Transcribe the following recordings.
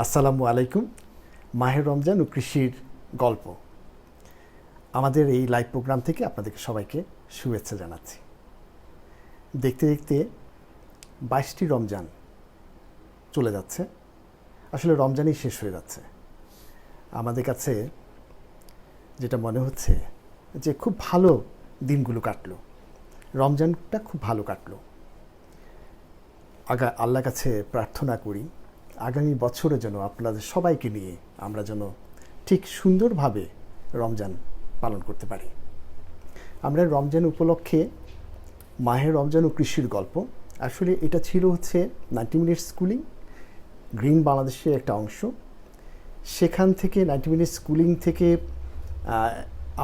আসসালামু আলাইকুম। মাহে রমজান ও কৃষির গল্প আমাদের এই লাইভ প্রোগ্রাম থেকে আপনাদেরকে সবাইকে শুভেচ্ছা জানাচ্ছি। দেখতে দেখতে 22টি রমজান চলে যাচ্ছে। আসলে রমজানই শেষ হয়ে যাচ্ছে। আমাদের কাছে যেটা মনে হচ্ছে যে খুব ভালো দিনগুলো কাটলো, রমজানটা খুব ভালো কাটলো। আল্লাহর কাছে প্রার্থনা করি আগামী বছরে যেন আপনাদের সবাইকে নিয়ে আমরা যেন ঠিক সুন্দরভাবে রমজান পালন করতে পারি। আমরা রমজান উপলক্ষে মাহে রমজান ও কৃষির গল্প, আসলে এটা ছিল 90 মিনিট স্কুলিং, গ্রিন বাংলাদেশের একটা অংশ। সেখান থেকে 90 মিনিট স্কুলিং থেকে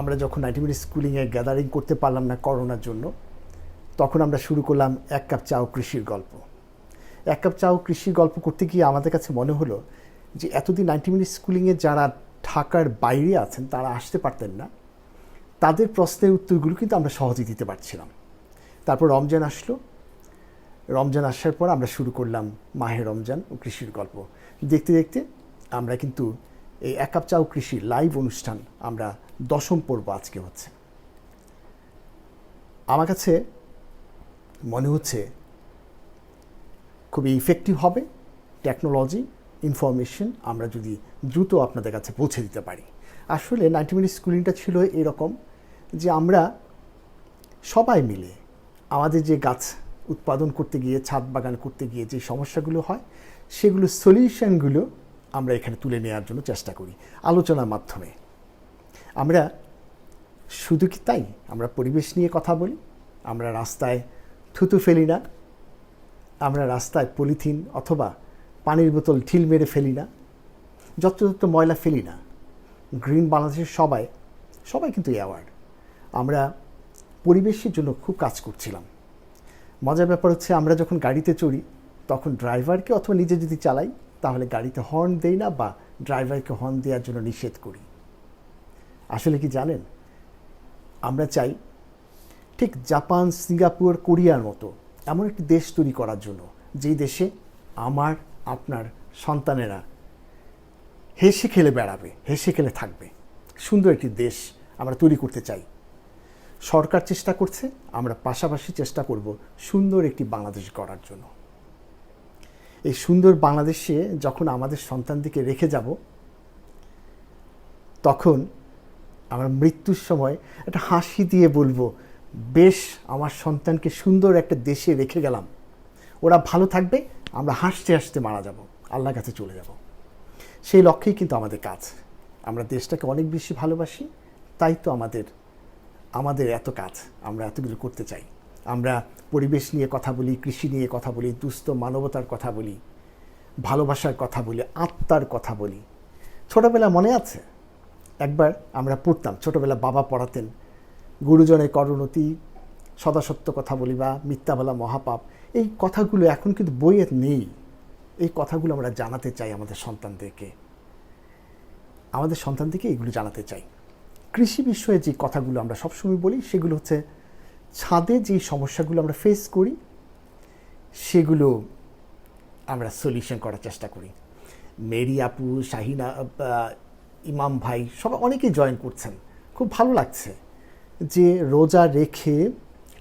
আমরা যখন 90 মিনিট স্কুলিংয়ে গ্যাদারিং করতে পারলাম না করোনার জন্য, তখন আমরা শুরু করলাম এক কাপ চা ও কৃষির গল্প। এক কাপ চা ও কৃষির গল্প করতে গিয়ে আমাদের কাছে মনে হলো যে এতদিন 90 মিনিট স্কুলিংয়ে যারা ঢাকার বাইরে আছেন তারা আসতে পারতেন না, তাদের প্রশ্নের উত্তরগুলো কিন্তু আমরা সহজেই দিতে পারছিলাম। তারপর রমজান আসলো। রমজান আসার পর আমরা শুরু করলাম মাহে রমজান ও কৃষির গল্প। দেখতে দেখতে আমরা কিন্তু এই এক কাপ চা ও কৃষির লাইভ অনুষ্ঠান আমরা 10ম পর্ব আজকে হচ্ছে। আমার কাছে মনে হচ্ছে খুবই ইফেক্টিভ হবে টেকনোলজি, ইনফরমেশন আমরা যদি দ্রুত আপনাদের কাছে পৌঁছে দিতে পারি। আসলে 90 মিনিট স্কুলিংটা ছিল এরকম যে আমরা সবাই মিলে আমাদের যে গাছ উৎপাদন করতে গিয়ে, ছাদ বাগান করতে গিয়ে যে সমস্যাগুলো হয়, সেগুলো সলিউশনগুলো আমরা এখানে তুলে নেওয়ার জন্য চেষ্টা করি আলোচনার মাধ্যমে। আমরা শুধু কি তাই, আমরা পরিবেশ নিয়ে কথা বলি, আমরা রাস্তায় থুতু ফেলি না, আমরা রাস্তায় পলিথিন অথবা পানির বোতল ঢিল মেরে ফেলি না, যত্রতত্র ময়লা ফেলি না। গ্রিন বাংলাদেশের সবাই কিন্তু অ্যাওয়ার্ড। আমরা পরিবেশের জন্য খুব কাজ করছিলাম। মজার ব্যাপার হচ্ছে আমরা যখন গাড়িতে চড়ি তখন ড্রাইভারকে অথবা নিজে যদি চালাই তাহলে গাড়িতে হর্ন দেই না বা ড্রাইভারকে হর্ন দেওয়ার জন্য নিষেধ করি। আসলে কি জানেন, আমরা চাই ঠিক জাপান, সিঙ্গাপুর, কোরিয়ার মতো এমন একটি দেশ তৈরি করার জন্য যেই দেশে আমার আপনার সন্তানেরা হেসে খেলে বেড়াবে, হেসে খেলে থাকবে। সুন্দর একটি দেশ আমরা তৈরি করতে চাই। সরকার চেষ্টা করছে, আমরা পাশাপাশি চেষ্টা করব সুন্দর একটি বাংলাদেশ গড়ার জন্য। এই সুন্দর বাংলাদেশে যখন আমাদের সন্তানদেরকে রেখে যাব, তখন আমরা মৃত্যুর সময় একটা হাসি দিয়ে বলবো, বেশ আমার সন্তানকে সুন্দর একটা দেশে রেখে গেলাম, ওরা ভালো থাকবে, আমরা হাসতে হাসতে মারা যাব, আল্লাহর কাছে চলে যাব। সেই লক্ষ্যেই কিন্তু আমাদের কাজ। আমরা দেশটাকে অনেক বেশি ভালোবাসি, তাই তো আমাদের এত কাজ, আমরা এতগুলো করতে চাই। আমরা পরিবেশ নিয়ে কথা বলি, কৃষি নিয়ে কথা বলি, দুস্থ মানবতার কথা বলি, ভালোবাসার কথা বলি, আত্মার কথা বলি। ছোটোবেলা মনে আছে, একবার আমরা পড়তাম, ছোটোবেলা বাবা পড়াতেন, গুরুজনের করণতি, সদাসত্য কথা বলি বা মিথ্যা বলা মহাপাপ। এই কথাগুলো এখন কিন্তু বইয়ে নেই। এই কথাগুলো আমরা জানাতে চাই আমাদের সন্তানদেরকে এগুলো জানাতে চাই। কৃষি বিষয়ে যে কথাগুলো আমরা সবসময় বলি, সেগুলো হচ্ছে ছাদে যে সমস্যাগুলো আমরা ফেস করি সেগুলো আমরা সলিউশন করার চেষ্টা করি। মেরি আপু, শাহিনা, ইমাম ভাই, সবাই অনেকেই জয়েন করছেন। খুব ভালো লাগছে যে রোজা রেখে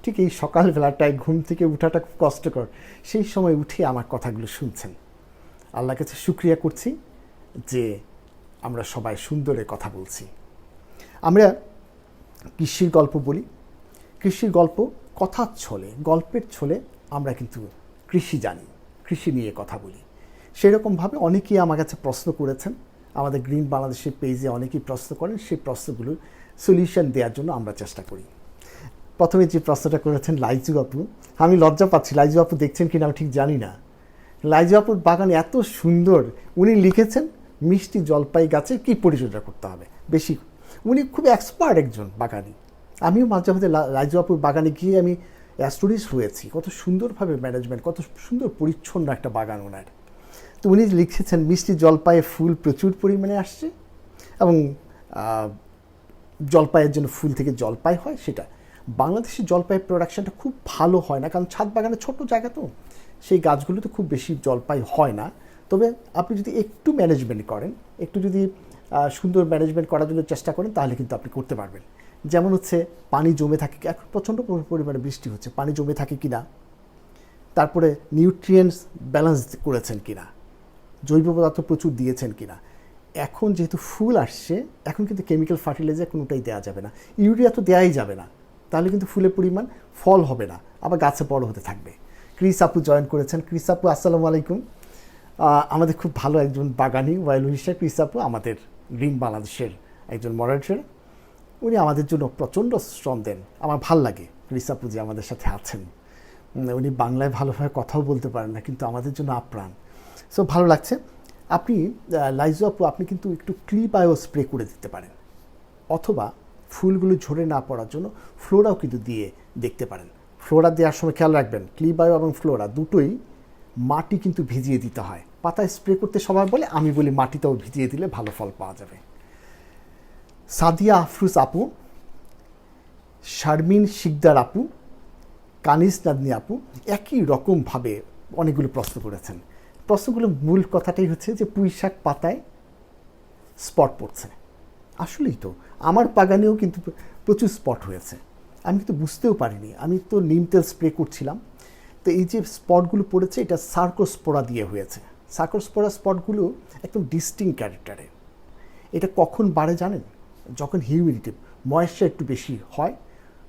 ঠিক এই সকালবেলাটায় ঘুম থেকে উঠাটা খুব কষ্টকর, সেই সময় উঠে আমার কথাগুলো শুনছেন। আল্লাহর কাছে শুকরিয়া করছি যে আমরা সবাই সুন্দরের কথা বলছি। আমরা কৃষির গল্প বলি, কৃষির গল্প কথার ছলে, গল্পের ছলে আমরা কিন্তু কৃষি জানি, কৃষি নিয়ে কথা বলি। সেরকমভাবে অনেকেই আমার কাছে প্রশ্ন করেছেন, আমাদের গ্রিন বাংলাদেশের পেজে অনেকেই প্রশ্ন করেন, সেই প্রশ্নগুলোর সলিউশন দেওয়ার জন্য আমরা চেষ্টা করি। প্রথমে যে প্রশ্নটা করেছেন লাইজু আপু, আমি লজ্জা পাচ্ছি, লাইজু আপু দেখছেন কিনা আমি ঠিক জানি না। লাইজু আপুর বাগান এত সুন্দর, উনি লিখেছেন মিষ্টি জলপাই গাছে কী পরিচর্যা করতে হবে বেশি। উনি খুব এক্সপার্ট একজন বাগানি। আমিও মাঝে মাঝে লাইজু আপুর বাগানে গিয়ে আমি অ্যাস্টোরিস হয়েছি, কত সুন্দরভাবে ম্যানেজমেন্ট, কত সুন্দর পরিচ্ছন্ন একটা বাগান ওনার। তো উনি লিখেছেন মিষ্টি জলপাইয়ে ফুল প্রচুর পরিমাণে আসছে এবং জলপাইয়ের জন্য ফুল থেকে জলপাই হয়। সেটা বাংলাদেশের জলপাইয়ের প্রোডাকশনটা খুব ভালো হয় না, কারণ ছাদ বাগানে ছোট জায়গা তো সেই গাছগুলোতে খুব বেশি জলপাই হয় না। তবে আপনি যদি একটু ম্যানেজমেন্ট করেন, একটু যদি সুন্দর ম্যানেজমেন্ট করার জন্য চেষ্টা করেন, তাহলে কিন্তু আপনি করতে পারবেন। যেমন হচ্ছে পানি জমে থাকে, এখন প্রচণ্ড পরিমাণে বৃষ্টি হচ্ছে, পানি জমে থাকে কি না, তারপরে নিউট্রিয়েন্টস ব্যালেন্স করেছেন কি না, জৈব পদার্থ প্রচুর দিয়েছেন কি না। এখন যেহেতু ফুল আসছে, এখন কিন্তু কেমিক্যাল ফার্টিলাইজার কোনোটাই দেওয়া যাবে না, ইউরিয়া তো দেওয়াই যাবে না, তাহলে কিন্তু ফুলের পরিমাণ ফল হবে না, আবার গাছে বড় হতে থাকবে। ক্রিস আপু জয়েন করেছেন। ক্রিস আপু আসসালামু আলাইকুম। আমাদের খুব ভালো একজন বাগানি ওয়াইল হিসেবে ক্রিস আপু, আমাদের গ্রিন বাংলাদেশের একজন মডারেটর, উনি আমাদের জন্য প্রচণ্ড শ্রম দেন। আমার ভাল লাগে ক্রিস আপু যে আমাদের সাথে আছেন। উনি বাংলায় ভালোভাবে কথাও বলতে পারেন না, কিন্তু আমাদের জন্য আপ্রাণ। সো ভালো লাগছে। আপনি লাইজু আপু, আপনি কিন্তু একটু ক্লিবায়ো স্প্রে করে দিতে পারেন, অথবা ফুলগুলো ঝরে না পড়ার জন্য ফ্লোরাও কিন্তু দিয়ে দেখতে পারেন। ফ্লোরা দেওয়ার সময় খেয়াল রাখবেন, ক্লিবায়ো এবং ফ্লোরা দুটোই মাটি কিন্তু ভিজিয়ে দিতে হয়। পাতায় স্প্রে করতে সবাই বলে, আমি বলি মাটিটাও ভিজিয়ে দিলে ভালো ফল পাওয়া যাবে। সাদিয়া আফরুজ আপু, শারমিন শিকদার আপু, কানিস নাদনি আপু একই রকমভাবে অনেকগুলো প্রশ্ন করেছেন। প্রশ্নগুলোর মূল কথাটাই হচ্ছে যে পুঁই শাক পাতায় স্পট পড়ছে। আসলেই তো আমার বাগানেও কিন্তু প্রচুর স্পট হয়েছে, আমি কিন্তু বুঝতেও পারিনি। আমি তো নিম তেল স্প্রে করছিলাম, তো এই যে স্পটগুলো পড়েছে, এটা সার্কোস্পোরা দিয়ে হয়েছে। সার্কোস্পোরা স্পটগুলো একদম ডিস্টিংক্ট ক্যারেক্টারে। এটা কখন বাড়ে জানেন? যখন হিউমিডিটি, ময়েশ্চার একটু বেশি হয়,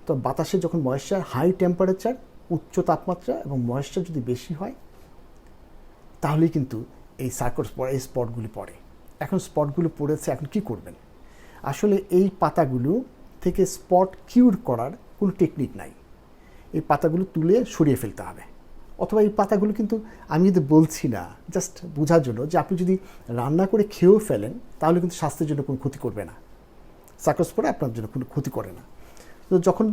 তো বাতাসে যখন ময়েশ্চার, হাই টেম্পারেচার, উচ্চ তাপমাত্রা এবং ময়েশ্চার যদি বেশি হয়, তাহলেই কিন্তু এই সার্কোস্পোরা, এই স্পটগুলি পড়ে। এখন স্পটগুলো পড়েছে, এখন কি করবেন? আসলে এই পাতাগুলো থেকে স্পট কিউর করার কোনো টেকনিক নাই। এই পাতাগুলো তুলে সরিয়ে ফেলতে হবে, অথবা এই পাতাগুলো কিন্তু আমি যদি বলছি না, জাস্ট বোঝার জন্য, যে আপনি যদি রান্না করে খেয়েও ফেলেন, তাহলে কিন্তু স্বাস্থ্যের জন্য কোনো ক্ষতি করবে না। সার্কোস্পোরা আপনার জন্য কোনো ক্ষতি করে না। তো যখন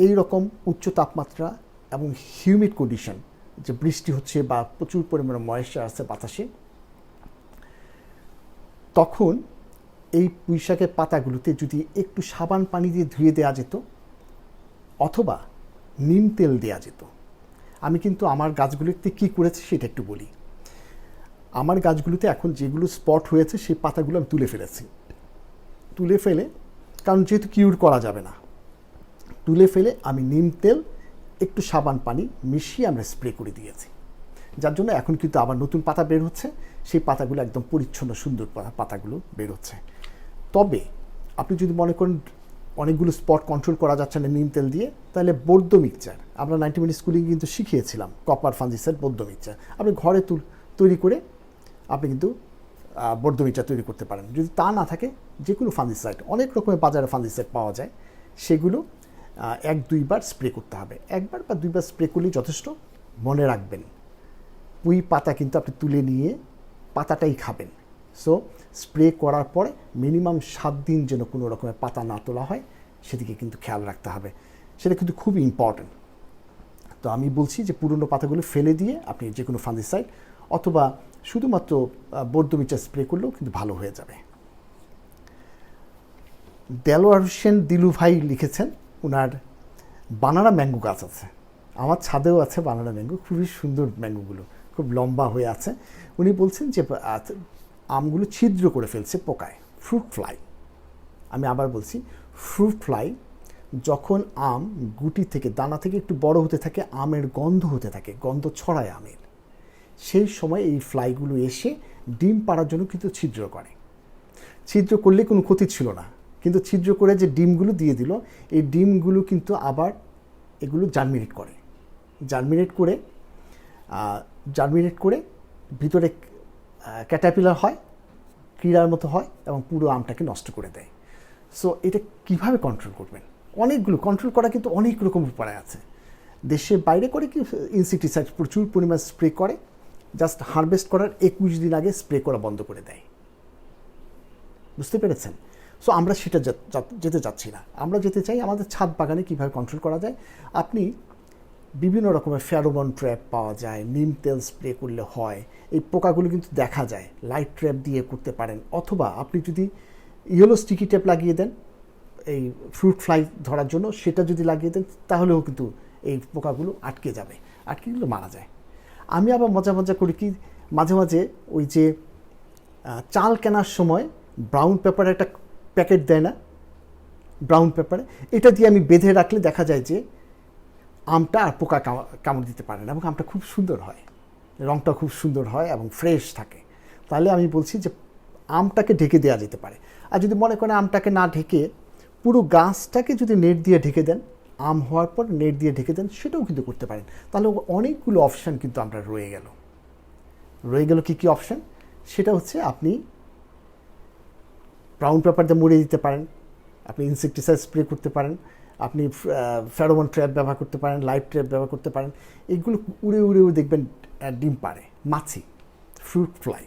এই রকম উচ্চ তাপমাত্রা এবং হিউমিড কন্ডিশন, যে বৃষ্টি হচ্ছে বা প্রচুর পরিমাণে ময়েশ্চার আছে বাতাসে, তখন এই পুঁই শাকের পাতাগুলোতে যদি একটু সাবান পানি দিয়ে ধুয়ে দেওয়া যেত, অথবা নিম তেল দেওয়া যেত। আমি কিন্তু আমার গাছগুলিতে কী করেছি সেটা একটু বলি। আমার গাছগুলোতে এখন যেগুলো স্পট হয়েছে, সেই পাতাগুলো আমি তুলে ফেলেছি। তুলে ফেলে, কারণ যেহেতু কিউর করা যাবে না, তুলে ফেলে আমি নিম তেল একটু সাবান পানি মিশিয়ে আমরা স্প্রে করে দিয়েছি, যার জন্য এখন কিন্তু আবার নতুন পাতা বের হচ্ছে। সেই পাতাগুলো একদম পরিচ্ছন্ন সুন্দর পাতাগুলো বের হচ্ছে। তবে আপনি যদি মনে করেন অনেকগুলো স্পট কন্ট্রোল করা যাচ্ছে না নিম তেল দিয়ে, তাহলে বৌদ্ধ মিক্সচার, আমরা 90 মিনিট স্কুলিং কিন্তু শিখিয়েছিলাম, কপার ফাঞ্জিসাইড বৌদ্ধ মিক্সচার, আপনি ঘরে তৈরি করে আপনি কিন্তু বৌদ্ধ মিক্সচার তৈরি করতে পারেন। যদি তা না থাকে, যে কোনো ফাঞ্জিসাইড, অনেক রকমের বাজারে ফাঞ্জিসাইড পাওয়া যায়, সেগুলো 1-2 বার স্প্রে করতে হবে। 1 বার বা 2 বার স্প্রে করলেই যথেষ্ট। মনে রাখবেন, পুঁই পাতা কিন্তু আপনি তুলে নিয়ে পাতাটাই খাবেন। সো স্প্রে করার পরে মিনিমাম 7 দিন যেন কোনো রকমের পাতা না তোলা হয়, সেদিকে কিন্তু খেয়াল রাখতে হবে। সেটা কিন্তু খুবই ইম্পর্ট্যান্ট। তো আমি বলছি যে পুরনো পাতাগুলো ফেলে দিয়ে আপনি যে কোনো ফাঞ্জিসাইড অথবা শুধুমাত্র বৌদ্ধ মিক্সচার স্প্রে করলেও কিন্তু ভালো হয়ে যাবে। দেলোয়ার হোসেন দিলু ভাই লিখেছেন, ওনার বানানা ম্যাঙ্গো গাছ আছে, আমার ছাদেও আছে বানানা ম্যাঙ্গো, খুবই সুন্দর ম্যাঙ্গোগুলো, খুব লম্বা হয়ে আছে। উনি বলছেন যে আমগুলো ছিদ্র করে ফেলছে পোকায়, ফ্রুট ফ্লাই। আমি আবার বলছি, ফ্রুট ফ্লাই যখন আম গুটি থেকে, দানা থেকে একটু বড় হতে থাকে, আমের গন্ধ হতে থাকে, গন্ধ ছড়ায় আমের, সেই সময় এই ফ্লাইগুলো এসে ডিম পাড়ার জন্য কিন্তু ছিদ্র করে। ছিদ্র করলে কোনো ক্ষতি ছিল না, কিন্তু ছিদ্র করে যে ডিমগুলো দিয়ে দিল, এই ডিমগুলো কিন্তু আবার এগুলো জার্মিনেট করে, জার্মিনেট করে ভিতরে ক্যাটারপিলার হয়, কীড়ার মতো হয় এবং পুরো আমটাকে নষ্ট করে দেয়। সো এটা কিভাবে কন্ট্রোল করবেন? অনেকগুলো কন্ট্রোল করা কিন্তু অনেক রকম উপায় আছে। দেশে বাইরে করে কি ইনসেক্টিসাইড প্রচুর পরিমাণ স্প্রে করে, জাস্ট হারভেস্ট করার 21 দিন আগে স্প্রে করা বন্ধ করে দেয়। বুঝতে পেরেছেন? সো আমরা সেটা যেতে যাচ্ছি না, আমরা যেতে চাই আমাদের ছাদ বাগানে কীভাবে কন্ট্রোল করা যায়। আপনি বিভিন্ন রকমের ফেরোমন ট্র্যাপ পাওয়া যায়, নিম তেল স্প্রে করলে হয়, এই পোকাগুলো কিন্তু দেখা যায়, লাইট ট্র্যাপ দিয়ে করতে পারেন, অথবা আপনি যদি ইয়েলো স্টিকি টেপ লাগিয়ে দেন এই ফ্রুট ফ্লাই ধরার জন্য, সেটা যদি লাগিয়ে দেন, তাহলেও কিন্তু এই পোকাগুলো আটকে যাবে, আটকে কিন্তু মারা যায়। আমি আবার মজা করি কি, মাঝে মাঝে ওই যে চাল কেনার সময় ব্রাউন পেপারে একটা প্যাকেট দেয় না, ব্রাউন পেপারে, এটা দিয়ে আমি বেঁধে রাখলে দেখা যায় যে আমটা আর পোকা কামড় দিতে পারে না এবং আমটা খুব সুন্দর হয়, রঙটা খুব সুন্দর হয় এবং ফ্রেশ থাকে। তাহলে আমি বলছি যে আমটাকে ঢেকে দেওয়া যেতে পারে। আর যদি মনে করেন আমটাকে না ঢেকে পুরো গাছটাকে যদি নেট দিয়ে ঢেকে দেন, আম হওয়ার পর নেট দিয়ে ঢেকে দেন, সেটাও কিন্তু করতে পারেন। তাহলে অনেকগুলো অপশান কিন্তু আমরা রয়ে গেল কী অপশান? সেটা হচ্ছে আপনি ব্রাউন পেপার দিয়ে মুড়ে দিতে পারেন, আপনি ইনসেকটিসাইড স্প্রে করতে পারেন, আপনি ফেরোমন ট্র্যাপ ব্যবহার করতে পারেন, লাইট ট্র্যাপ ব্যবহার করতে পারেন। এইগুলো উড়ে দেখবেন ডিম পারে, মাছি, ফ্রুট ফ্লাই।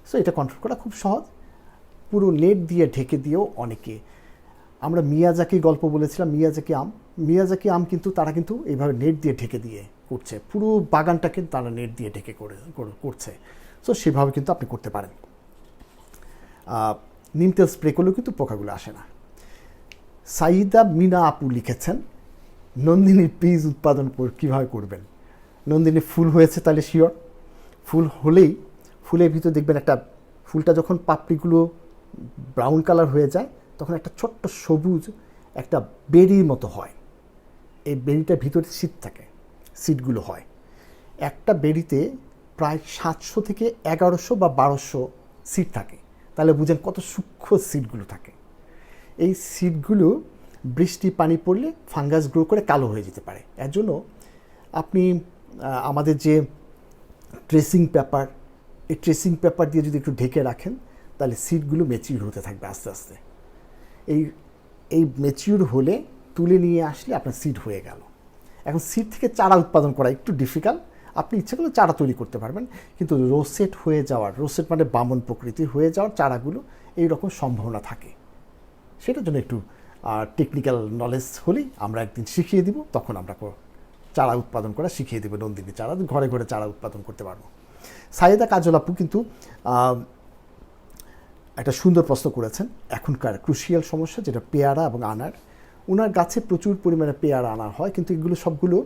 সো এটা কন্ট্রোল করা খুব সহজ। পুরো নেট দিয়ে ঢেকে দিয়েও অনেকে, আমরা মিয়াজাকি গল্প বলেছিলাম, মিয়াজাকি আম কিন্তু তারা কিন্তু এইভাবে নেট দিয়ে ঢেকে দিয়ে করছে, পুরো বাগানটাকে তারা নেট দিয়ে ঢেকে করছে। সো সেভাবে কিন্তু আপনি করতে পারেন। নিম তেল স্প্রে করলেও কিন্তু পোকাগুলো আসে না। সাইদা মিনা আপু লিখেছেন, নন্দিনীর বীজ উৎপাদন কীভাবে করবেন? নন্দিনী ফুল হয়েছে তাহলে শিওর, ফুল হলেই ফুলের ভিতর দেখবেন একটা, ফুলটা যখন পাপড়িগুলো ব্রাউন কালার হয়ে যায় তখন একটা ছোট্ট সবুজ একটা বেরির মতো হয়। এই বেরিটার ভিতরে সিড থাকে, সিডগুলো হয়। একটা বেরিতে প্রায় 700 থেকে 1100 বা 1200 সিড থাকে। তাহলে বুঝেন কত সূক্ষ্ম সিডগুলো থাকে। এই সিডগুলো বৃষ্টি পানি পড়লে ফাঙ্গাস গ্রো করে কালো হয়ে যেতে পারে। এর জন্য আপনি আমাদের যে ট্রেসিং পেপার, এই ট্রেসিং পেপার দিয়ে যদি একটু ঢেকে রাখেন তাহলে সিডগুলো ম্যাচিউর হতে থাকবে আস্তে আস্তে। এই ম্যাচিউর হলে তুলে নিয়ে আসলে আপনার সিড হয়ে গেল। এখন সিড থেকে চারা উৎপাদন করা একটু ডিফিকাল্ট। আপনি ইচ্ছে করলে চারা তৈরি করতে পারবেন, কিন্তু রোসেট হয়ে যাওয়ার, রোসেট মানে বামন প্রকৃতির হয়ে যাওয়ার চারাগুলো এইরকম সম্ভাবনা থাকে। সেটার জন্য একটু টেকনিক্যাল নলেজ হলেই আমরা একদিন শিখিয়ে দিব, তখন আমরা চারা উৎপাদন করা শিখিয়ে দেবো। নন্দিনী চারা, ঘরে ঘরে চারা উৎপাদন করতে পারবো। সাইয়েদা কাজল আপু কিন্তু একটা সুন্দর প্রশ্ন করেছেন। এখনকার ক্রুশিয়াল সমস্যা যেটা পেয়ারা এবং আনার, ওনার গাছে প্রচুর পরিমাণে পেয়ারা আনার হয়, কিন্তু এগুলো সবগুলো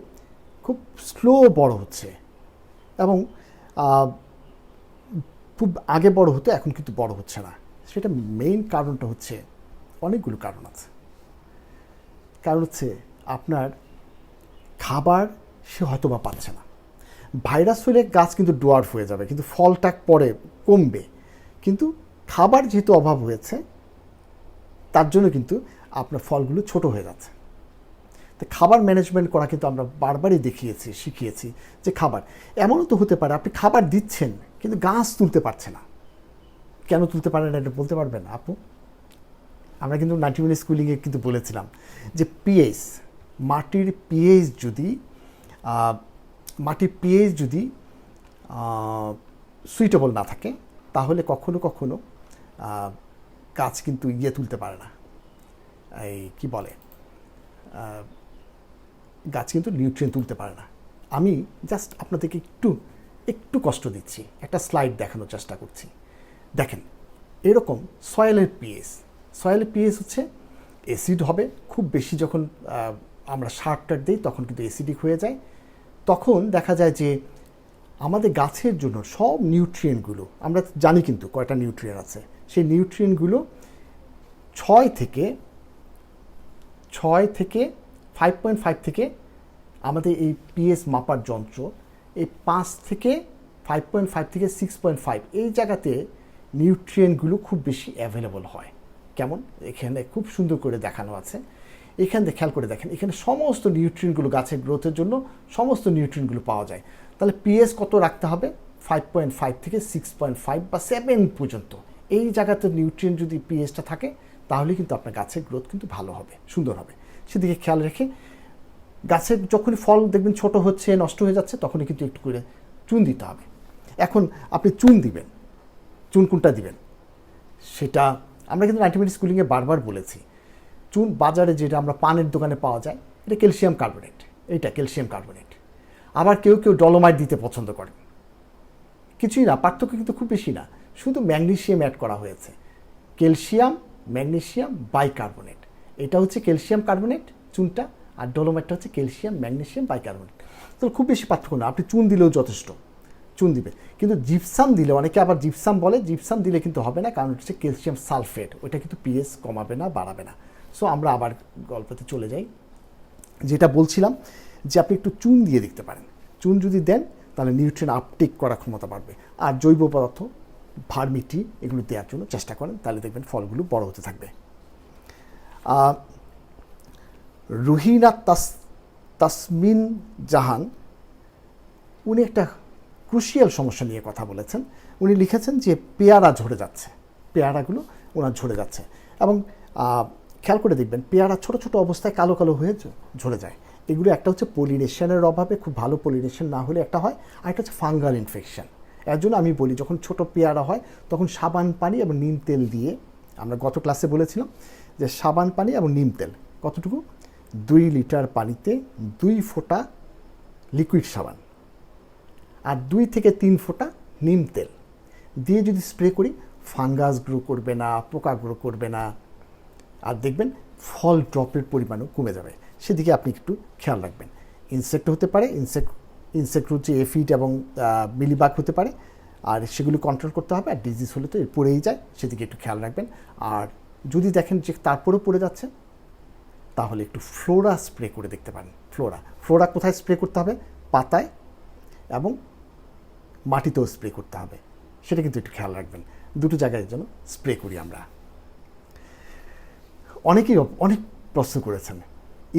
খুব স্লো বড় হচ্ছে এবং খুব আগে বড় হতো, এখন কিন্তু বড় হচ্ছে না। সেটা মেইন কারণটা হচ্ছে, অনেকগুলো কারণ আছে। কারণ হচ্ছে আপনার খাবার সে হয়তো বা পাচ্ছে না। ভাইরাস হলে গাছ কিন্তু ডোয়ার্ফ হয়ে যাবে, কিন্তু ফলটা পরে কমবে, কিন্তু খাবার যেহেতু অভাব হয়েছে তার জন্য কিন্তু আপনার ফলগুলো ছোট হয়ে যাচ্ছে। তো খাবার ম্যানেজমেন্ট করা কিন্তু আমরা বারবারই শিখিয়েছি যে খাবার, এমনও তো হতে পারে আপনি খাবার দিচ্ছেন কিন্তু গাছ তুলতে পারছে না। কেন তুলতে পারে না এটা বলতে পারবেন আপু? আমরা কিন্তু 90 মিনিট স্কুলিংয়ে কিন্তু বলেছিলাম যে পিএইচ, মাটির পিএইচ যদি সুইটেবল না থাকে তাহলে কখনো কখনো গাছ কিন্তু তুলতে পারে না, এই কি বলে, গাছ কিন্তু নিউট্রিয়েন্ট তুলতে পারে না। আমি জাস্ট আপনাদেরকে একটু কষ্ট দিচ্ছি, একটা স্লাইড দেখানোর চেষ্টা করছি। দেখেন, এরকম সয়েলের পিএইচ হচ্ছে অ্যাসিড হবে খুব বেশি। যখন আমরা সার দিই তখন কিন্তু অ্যাসিডিক হয়ে যায়। তখন দেখা যায় যে আমাদের গাছের জন্য সব নিউট্রিয়েন্টগুলো, আমরা জানি কিন্তু কয়টা নিউট্রিয়েন্ট আছে, সেই নিউট্রিয়েন্টগুলো 6 থেকে 5.5 থেকে আমাদের এই পিএইচ মাপার যন্ত্র এই 5 থেকে 5.5 থেকে 6.5 এই জায়গাতে নিউট্রিয়েন্টগুলো খুব বেশি অ্যাভেলেবল হয়। কেমন? এখানে খুব সুন্দর করে দেখানো আছে। এখানে খেয়াল করে দেখেন, এখানে সমস্ত নিউট্রিয়েন্টগুলো, গাছের গ্রোথের জন্য সমস্ত নিউট্রিয়েন্টগুলো পাওয়া যায়। তাহলে পিএইচ কত রাখতে হবে? 5.5 থেকে 6.5 বা 7 পর্যন্ত। এই জায়গাতে নিউট্রিয়েন্ট যদি পিএইচটা থাকে তাহলে কিন্তু আপনার গাছের গ্রোথ কিন্তু ভালো হবে, সুন্দর হবে। সেদিকে খেয়াল রেখে গাছের যখনই ফল দেখবেন ছোট হচ্ছে, নষ্ট হয়ে যাচ্ছে, তখনই কিন্তু একটু করে চুন দিতে হবে। এখন আপনি চুন দিবেন, চুন কোনটা দিবেন সেটা আমরা কিন্তু 90 মিনিট স্কুলিংয়ে বারবার বলেছি। চুন বাজারে যেটা আমরা পানের দোকানে পাওয়া যায়, এটা ক্যালসিয়াম কার্বনেট, এইটা ক্যালসিয়াম কার্বনেট। আবার কেউ ডলোমাইট দিতে পছন্দ করেন। কিছুই না, পার্থক্য কিন্তু খুব বেশি না, শুধু ম্যাগনেসিয়াম অ্যাড করা হয়েছে। ক্যালসিয়াম ম্যাগনেসিয়াম বাইকার্বনেট, এটা হচ্ছে ক্যালসিয়াম কার্বনেট চুনটা, আর ডলোমাইটটা হচ্ছে ক্যালসিয়াম ম্যাগনেসিয়াম বাইকার্বনেট। তো খুব বেশি পার্থক্য না, আপনি চুন দিলেও যথেষ্ট। চুন দিবে। কিন্তু জিপসাম দিলে, অনেকে আবার জিপসাম বলে, জিপসাম দিলে কিন্তু হবে না, কারণ হচ্ছে ক্যালসিয়াম সালফেট, ওইটা কিন্তু পিএইচ কমাবে না, বাড়াবে না। সো আমরা আবার গল্পতে চলে যাই। যেটা বলছিলাম যে আপনি একটু চুন দিয়ে দেখতে পারেন। চুন যদি দেন তাহলে নিউট্রিয়েন্ট আপটেক করার ক্ষমতা বাড়বে। আর জৈব পদার্থ, ভার্মিটি, এগুলো দেওয়ার জন্য চেষ্টা করেন, তাহলে দেখবেন ফলগুলো বড় হতে থাকবে। রুহিনা তাসমিন জাহান, উনি একটা ক্রুশিয়াল সমস্যা নিয়ে কথা বলেছেন। উনি লিখেছেন যে পেয়ারা ঝরে যাচ্ছে, পেয়ারাগুলো ওনার ঝরে যাচ্ছে, এবং খেয়াল করে দেখবেন পেয়ারা ছোট ছোট অবস্থায় কালো কালো হয়ে ঝরে যায়। এগুলো একটা হচ্ছে পলিনেশনের অভাবে, খুব ভালো পলিনেশন না হলে একটা হয়, আর একটা হচ্ছে ফাঙ্গাল ইনফেকশন। এর জন্য আমি বলি যখন ছোট পেয়ারা হয় তখন সাবান পানি এবং নিম তেল দিয়ে, আমরা গত ক্লাসে বলেছিলাম যে সাবান পানি এবং নিম তেল কতটুকু, 2 লিটার পানিতে 2 ফোঁটা লিকুইড সাবান আর 2 থেকে 3 ফোঁটা নিম তেল দিয়ে যদি স্প্রে করি, ফাঙ্গাস গ্রো করবে না, পোকা গ্রো করবে না, আর দেখবেন ফল ড্রপের পরিমাণও কমে যাবে। সেদিকে আপনি একটু খেয়াল রাখবেন। ইনসেক্ট হতে পারে, ইনসেক্ট হচ্ছে এফিড এবং মিলিবাগ হতে পারে, আর সেগুলো কন্ট্রোল করতে হবে। আর ডিজিজ হলে তো পড়েই যায়, সেদিকে একটু খেয়াল রাখবেন। আর যদি দেখেন যে তারপরেও পড়ে যাচ্ছে, তাহলে একটু ফ্লোরা স্প্রে করে দেখতে পারেন। ফ্লোরা কোথায় স্প্রে করতে হবে? পাতায় এবং মাটিতেও স্প্রে করতে হবে, সেটা কিন্তু একটু খেয়াল রাখবেন। দুটো জায়গায় যেন স্প্রে করি আমরা। অনেকেই অনেক প্রশ্ন করেছেন।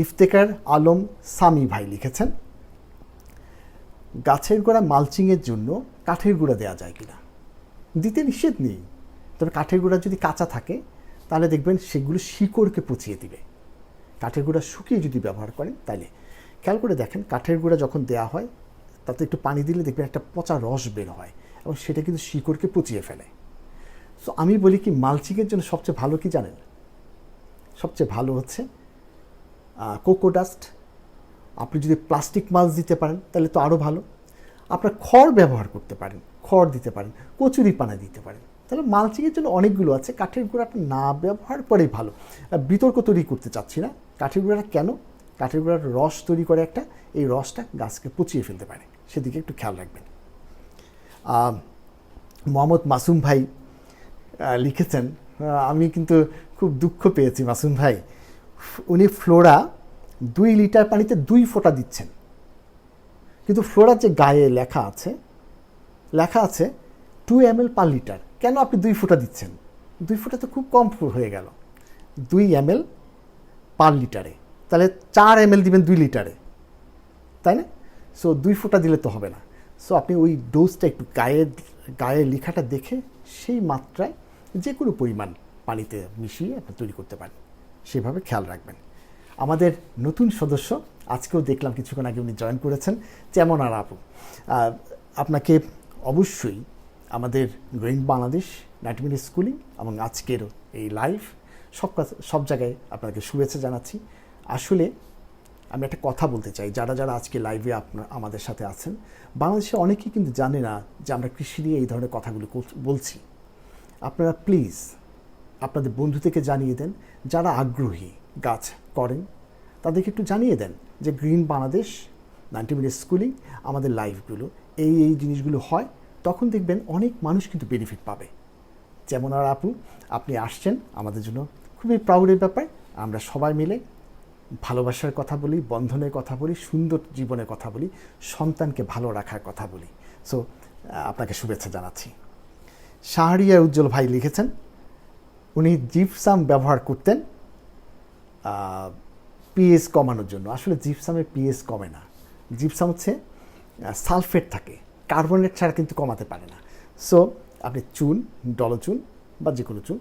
ইফতেখার আলম সামি ভাই লিখেছেন, গাছের গোড়া মালচিংয়ের জন্য কাঠের গুঁড়া দেওয়া যায় কিনা? দিতে নিষেধ নেই, তবে কাঠের গুঁড়া যদি কাঁচা থাকে তাহলে দেখবেন সেগুলো শিকড়কে পচিয়ে দিবে। কাঠের গুঁড়া শুকিয়ে যদি ব্যবহার করেন, তাহলে খেয়াল করে দেখেন কাঠের গুঁড়া যখন দেওয়া হয় তাতে একটু পানি দিলে দেখবেন একটা পচা রস বের হয়, এবং সেটা কিন্তু শিকড়কে পচিয়ে ফেলে। সো আমি বলি কি, মালচিংয়ের জন্য সবচেয়ে ভালো কি জানেন? সবচেয়ে ভালো হচ্ছে কোকো ডাস্ট। আপনি যদি প্লাস্টিক মালচ দিতে পারেন তাহলে তো আরও ভালো। আপনার খড় ব্যবহার করতে পারেন, খড় দিতে পারেন, কচুরি পানা দিতে পারেন। তাহলে মালচিংয়ের জন্য অনেকগুলো আছে। কাঠের গুঁড়াটা না ব্যবহার করেই ভালো। বিতর্ক তৈরি করতে চাচ্ছি না। কাঠের গুঁড়াটা কেন? কাঠের গুঁড়ার রস তৈরি করে একটা, এই রসটা গাছকে পচিয়ে ফেলতে পারে, সেদিকে একটু খেয়াল রাখবেন। মোহাম্মদ মাসুম ভাই লিখেছেন, আমি কিন্তু খুব দুঃখ পেয়েছি মাসুম ভাই। উনি ফ্লোরা 2 লিটার পানিতে 2 ফোঁটা দিচ্ছেন, কিন্তু ফ্লোরার যে গায়ে লেখা আছে 2 ml পার লিটার। কেন আপনি 2 ফোঁটা দিচ্ছেন? 2 ফোঁটা তো খুব কম হয়ে গেল। 2 ml পার লিটারে, তাহলে 4 ml দিবেন 2 লিটারে, তাই না? সো 2 ফোঁটা দিলে তো হবে না। সো আপনি ওই ডোজটা একটু গায়ে লেখাটা দেখে সেই মাত্রায় যে কোনো পরিমাণ পানিতে মিশিয়ে আপনি তৈরি করতে পারেন, সেভাবে খেয়াল রাখবেন। আমাদের নতুন সদস্য আজকেও দেখলাম কিছুক্ষণ আগে উনি জয়েন করেছেন, যেমন আর আপু, আপনাকে অবশ্যই আমাদের গ্রোয়িং বাংলাদেশ 90 মিনিট স্কুলিং এবং আজকের এই লাইভ সব জায়গায় আপনাকে শুভেচ্ছা জানাচ্ছি। আসলে আমি একটা কথা বলতে চাই, যারা আজকে লাইভে আমাদের সাথে আছেন, বাংলাদেশে অনেকেই কিন্তু জানে না যে আমরা কৃষি নিয়ে এই ধরনের কথাগুলো বলছি। আপনারা প্লিজ আপনাদের বন্ধু থেকে জানিয়ে দেন, যারা আগ্রহী গাছ করেন তাদেরকে একটু জানিয়ে দেন যে গ্রিন বাংলাদেশ 90 মিনিট স্কুলিং আমাদের লাইভগুলো এই জিনিসগুলো হয়, তখন দেখবেন অনেক মানুষ কিন্তু বেনিফিট পাবে। যেমন আর আপু, আপনি আসছেন, আমাদের জন্য খুবই প্রাউডের ব্যাপার। আমরা সবাই মিলে ভালোবাসার কথা বলি, বন্ধনের কথা বলি, সুন্দর জীবনের কথা বলি, সন্তানকে ভালো রাখার কথা বলি। সো আপনাকে শুভেচ্ছা জানাচ্ছি। শাহরিয়ার উজ্জ্বল ভাই লিখেছেন, উনি জিপসাম ব্যবহার করতেন পিএইচ কমানোর জন্য। আসলে জিপসামের পিএইচ কমে না। জিপসাম হচ্ছে সালফেট থাকে, কার্বনেট ছাড়া কিন্তু কমাতে পারে না। সো আপনি চুন, ডলচুন বা যে কোনো চুন,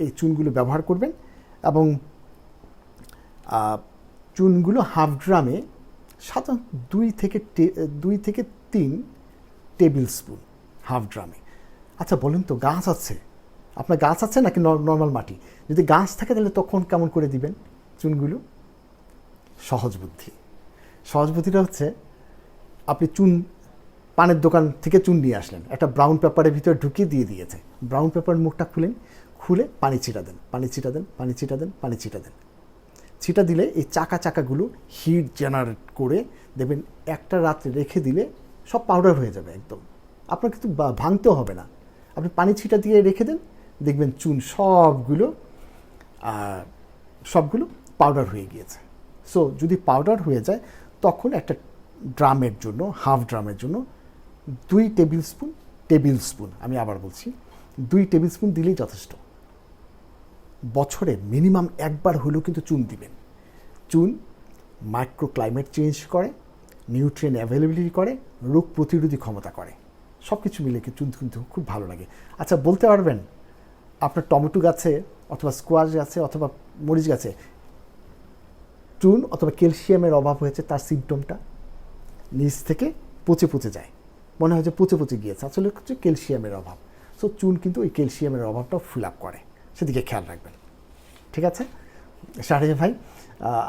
এই চুনগুলো ব্যবহার করবেন, এবং চুনগুলো হাফ ড্রামে সাধারণত 2 থেকে 3 টেবিল স্পুন হাফ ড্রামে। আচ্ছা বলুন তো, গাছ আছে আপনার? গাছ আছে নাকি নর্মাল মাটি? যদি গাছ থাকে তাহলে তখন কেমন করে দিবেন চুনগুলো? সহজ বুদ্ধিটা হচ্ছে, আপনি চুন পানের দোকান থেকে চুন নিয়ে আসলেন, একটা ব্রাউন পেপারের ভিতরে ঢুকিয়ে দিয়েছে। ব্রাউন পেপারের মুখটা খুলে পানি ছিটা দেন। ছিটা দিলে এই চাকাগুলো হিট জেনারেট করে দেবেন। একটা রাত্রে রেখে দিলে সব পাউডার হয়ে যাবে একদম। আপনার কিন্তু ভাঙতেও হবে না, আপনি পানি ছিটা দিয়ে রেখে দেন, দেখবেন চুন সবগুলো পাউডার হয়ে গিয়েছে। সো যদি পাউডার হয়ে যায় তখন একটা ড্রামের জন্য, হাফ ড্রামের জন্য 2 টেবিল স্পুন আমি আবার বলছি 2 টেবিল স্পুন দিলেই যথেষ্ট। বছরে মিনিমাম একবার হলেও কিন্তু চুন দিবেন। চুন মাইক্রো ক্লাইমেট চেঞ্জ করে, নিউট্রিয়েন্ট অ্যাভেলেবিলিটি করে, রোগ প্রতিরোধী ক্ষমতা করে, সব কিছু মিলে চুন কিন্তু খুব ভালো লাগে। আচ্ছা, বলতে পারবেন আপনার টমেটো গাছে অথবা স্কোয়াশ গাছে অথবা মরিচ গাছে চুন অথবা ক্যালসিয়ামের অভাব হয়েছে, তার সিমটমটা নিচ থেকে পচে যায়, মনে হয় যে পচে গিয়েছে, আসলে হচ্ছে ক্যালসিয়ামের অভাব। সো চুন কিন্তু ওই ক্যালসিয়ামের অভাবটাও ফিল আপ করে, সেদিকে খেয়াল রাখবেন। ঠিক আছে শাহরিয়ার ভাই,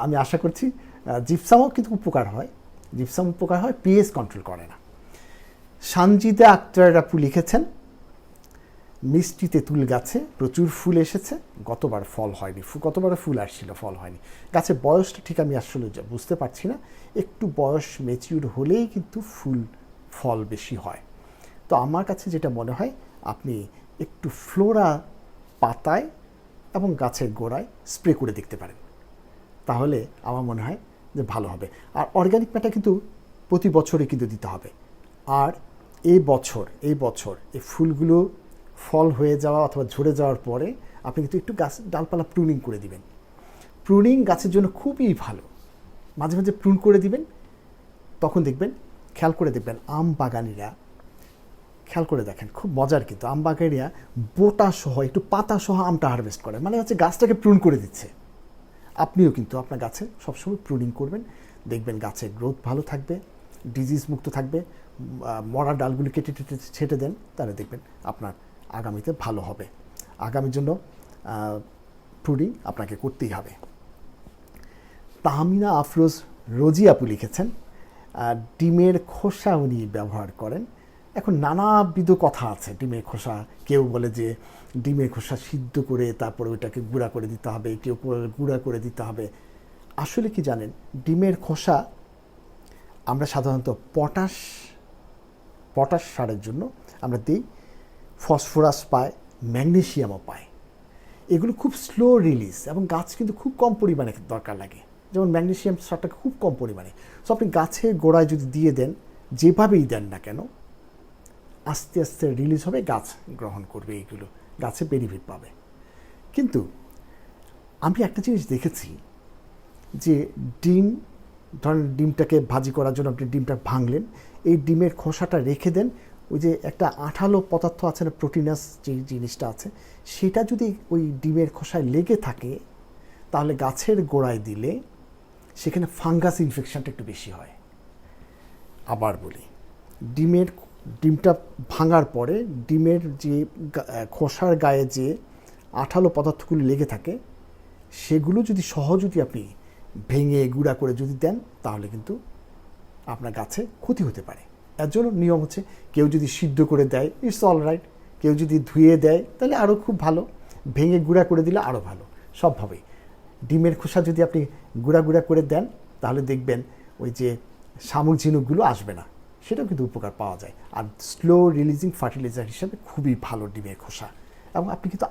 আমি আশা করছি জিপসামও কিন্তু উপকার হয়, পিএইচ কন্ট্রোল করে না। সানজিদা আক্তার আপু লিখেছেন, মিষ্টি তেঁতুল গাছে প্রচুর ফুল এসেছে, গতবার ফল হয়নি, গতবারে ফুল আসছিল, ফল হয়নি। গাছের বয়সটা ঠিক আমি আসলে বুঝতে পারছি না, একটু বয়স ম্যাচিউর হলেই কিন্তু ফল বেশি হয়। তো আমার কাছে যেটা মনে হয়, আপনি একটু ফ্লোরা পাতায় এবং গাছের গোড়ায় স্প্রে করে দেখতে পারেন, তাহলে আমার মনে হয় যে ভালো হবে। আর অর্গানিক ম্যাটার কিন্তু প্রতি বছরই কিন্তু দিতে হবে। আর এই বছর এই ফুলগুলো ফল হয়ে যাওয়া অথবা ঝরে যাওয়ার পরে আপনি কিন্তু একটু গাছ ডালপালা প্রুনিং করে দিবেন। প্রুনিং গাছের জন্য খুবই ভালো, মাঝে মাঝে প্রুন করে দিবেন। তখন দেখবেন, খেয়াল করে দেখবেন, আম বাগানিরা খেয়াল করে দেখেন, খুব মজার কিন্তু, আম বাগানিরা বোটা সহ একটু পাতা সহ আমটা হারভেস্ট করে, মানে হচ্ছে গাছটাকে প্রুন করে দিচ্ছে। আপনিও কিন্তু আপনার গাছে সবসময় প্রুনিং করবেন, দেখবেন গাছের গ্রোথ ভালো থাকবে, ডিজিজ মুক্ত থাকবে। মরা ডালগুলি কেটে ছেটে দেন, তাহলে দেখবেন আপনার আগামীতে ভালো হবে। আগামীর জন্য প্রুনিং আপনাকে করতেই হবে। তাহমিনা আফরোজ রোজি আপু লিখেছেন, ডিমের খোসা উনি ব্যবহার করেন। এখন নানাবিধ কথা আছে ডিমের খোসা, কেউ বলে যে ডিমের খোসা সিদ্ধ করে তারপরে ওইটাকে গুঁড়া করে দিতে হবে, কেউ গুঁড়া করে দিতে হবে। আসলে কি জানেন, ডিমের খোসা আমরা সাধারণত পটাশ সারের জন্য আমরা দিই, ফসফরাস পায়, ম্যাগনেশিয়ামও পায়। এগুলো খুব স্লো রিলিজ এবং গাছ কিন্তু খুব কম পরিমাণে দরকার লাগে, যেমন ম্যাগনেশিয়াম সারটা খুব কম পরিমাণে। সো আপনি গাছের গোড়ায় যদি দিয়ে দেন, যেভাবেই দেন না কেন, আস্তে আস্তে রিলিজ হবে, গাছ গ্রহণ করবে, এইগুলো গাছে বেনিফিট পাবে। কিন্তু আমি একটা জিনিস দেখেছি যে ধরেন ডিমটাকে ভাজি করার জন্য আপনি ডিমটা ভাঙলেন, এই ডিমের খোসাটা রেখে দেন, ওই যে একটা আঠালো পদার্থ আছে না, প্রোটিনাস যে জিনিসটা আছে, সেটা যদি ওই ডিমের খোসায় লেগে থাকে, তাহলে গাছের গোড়ায় দিলে সেখানে ফাঙ্গাস ইনফেকশনটা একটু বেশি হয়। আবার বলি, ডিমটা ভাঙার পরে ডিমের যে খোসার গায়ে যে আঠালো পদার্থগুলি লেগে থাকে, সেগুলো যদি যদি আপনি ভেঙে গুঁড়া করে যদি দেন, তাহলে কিন্তু আপনার গাছে ক্ষতি হতে পারে। এর জন্য নিয়ম হচ্ছে, কেউ যদি সিদ্ধ করে দেয়, ইটস অল রাইট, কেউ যদি ধুয়ে দেয় তাহলে আরও খুব ভালো, ভেঙে গুঁড়া করে দিলে আরও ভালো। সবভাবেই ডিমের খোসা যদি আপনি গুঁড়া করে দেন, তাহলে দেখবেন ওই যে শামুক ঝিনুকগুলো আসবে না, সেটাও কিন্তু উপকার পাওয়া যায়। আর স্লো রিলিজিং ফার্টিলাইজার হিসাবে খুবই ভালো ডিমের খোসা। এবং আপনি কিন্তু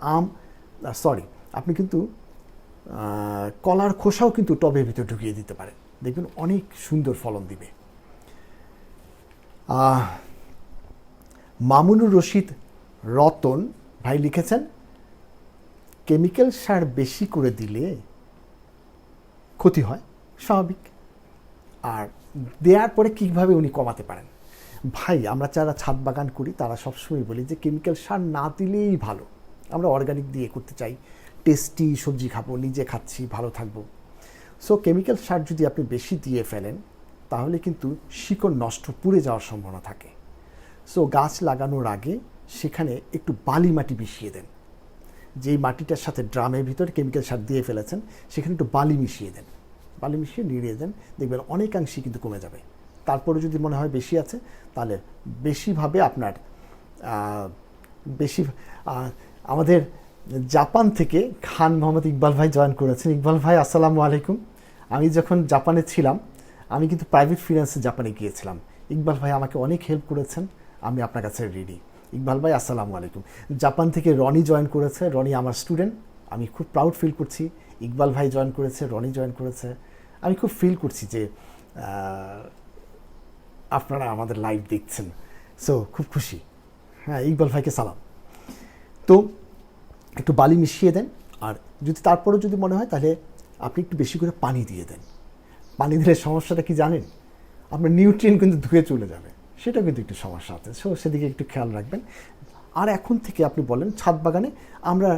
আপনি কিন্তু কলার খোসাও কিন্তু টবের ভিতরে ঢুকিয়ে দিতে পারেন, দেখবেন অনেক সুন্দর ফলন দিবে। মামুনুর রশিদ রতন ভাই লিখেছেন, কেমিক্যাল সার বেশি করে দিলে ক্ষতি হয়, স্বাভাবিক। আর দেওয়ার পরে কীভাবে উনি কমাতে পারেন? ভাই, আমরা যারা ছাদ বাগান করি তারা সবসময় বলি যে কেমিক্যাল সার না দিলেই ভালো, আমরা অর্গানিক দিয়ে করতে চাই, টেস্টি সবজি খাবো, নিজে খাচ্ছি, ভালো থাকবো। সো কেমিক্যাল সার যদি আপনি বেশি দিয়ে ফেলেন, তাহলে কিন্তু শিকড় নষ্ট, পুড়ে যাওয়ার সম্ভাবনা থাকে। সো গাছ লাগানোর আগে সেখানে একটু বালি মাটি মিশিয়ে দেন, যেই মাটিটার সাথে ড্রামের ভিতরে কেমিক্যাল সার দিয়ে ফেলেছেন, সেখানে একটু বালি মিশিয়ে দেন, বালি মিশিয়ে নিড়িয়ে দেন, দেখবেন অনেকাংশই কিন্তু কমে যাবে। তারপরে যদি মনে হয় বেশি আছে, তাহলে বেশিভাবে আপনার আমাদের জাপান থেকে খান মোহাম্মদ ইকবাল ভাই জয়েন করেছেন। ইকবাল ভাই, আসসালামু আলাইকুম। আমি যখন জাপানে ছিলাম, আমি কিন্তু প্রাইভেট ফিন্যান্সে জাপানে গিয়েছিলাম। ইকবাল ভাই আমাকে অনেক হেল্প করেছেন, আমি আপনার কাছে রেডি। ইকবাল ভাই আসসালামু আলাইকুম। জাপান থেকে রনি জয়েন করেছে, রনি আমার স্টুডেন্ট, আমি খুব প্রাউড ফিল করছি। ইকবাল ভাই জয়েন করেছে, রনি জয়েন করেছে, আমি খুব ফিল করছি যে আপনারা আমাদের লাইভ দেখছেন, সো খুব খুশি। হ্যাঁ, ইকবাল ভাইকে সালাম। তো একটু বালি মিশিয়ে দেন, আর যদি তারপরেও যদি মনে হয় তাহলে আপনি একটু বেশি করে পানি দিয়ে দেন। পানি দিলে সমস্যাটা কি জানেন? আপনার নিউট্রিয়েন্ট কিন্তু ধুয়ে চলে যাবে, সেটা কিন্তু একটু সমস্যা আছে, সো সেদিকে একটু খেয়াল রাখবেন। আর এখন থেকে আপনি বলেন ছাদ বাগানে আমরা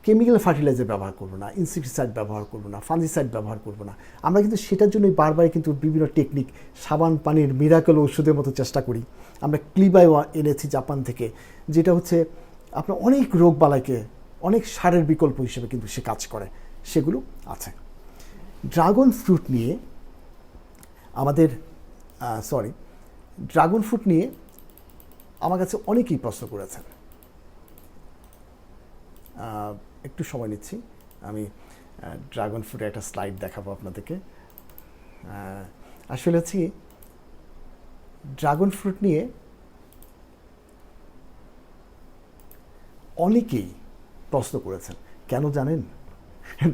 কেমিক্যাল ফার্টিলাইজার ব্যবহার করবো না, ইনসেক্টিসাইড ব্যবহার করবো না, ফাঞ্জিসাইড ব্যবহার করবো না। আমরা কিন্তু সেটার জন্যই বারবার কিন্তু বিভিন্ন টেকনিক, সাবান পানির মিরাকেল ওষুধের মতো চেষ্টা করি। আমরা ক্লিবায়ো এনেছি জাপান থেকে, যেটা হচ্ছে আপনার অনেক রোগ বালাইকে অনেক সারের বিকল্প হিসেবে কিন্তু সে কাজ করে, সেগুলো আছে। ড্রাগন ফ্রুট নিয়ে ড্রাগন ফ্রুট নিয়ে আমার কাছে অনেকেই প্রশ্ন করেছেন। একটু সময় নিচ্ছি, আমি ড্রাগন ফ্রুটের একটা স্লাইড দেখাবো আপনাদেরকে। আসলে হচ্ছে ড্রাগন ফ্রুট নিয়ে অনেকেই প্রশ্ন করেছেন। কেন জানেন?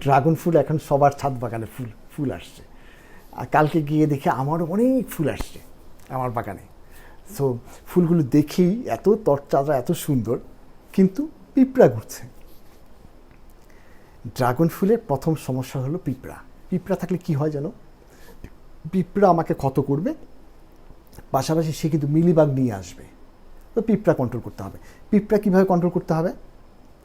ড্রাগন ফ্রুট এখন সবার ছাদ বাগানে ফুল আসছে, আর কালকে গিয়ে দেখে আমারও অনেক ফুল আসছে আমার বাগানে। সো ফুলগুলো দেখেই এত তরতাজা, এত সুন্দর, কিন্তু পিঁপড়া ঘুরছে। ড্রাগন ফুলের প্রথম সমস্যা হলো পিঁপড়া। পিঁপড়া থাকলে কি হয় যেন? পিঁপড়া আমাকে ক্ষত করবে, পাশাপাশি সে কিন্তু মিলিবাগ নিয়ে আসবে। তো পিঁপড়া কন্ট্রোল করতে হবে। পিঁপড়া কীভাবে কন্ট্রোল করতে হবে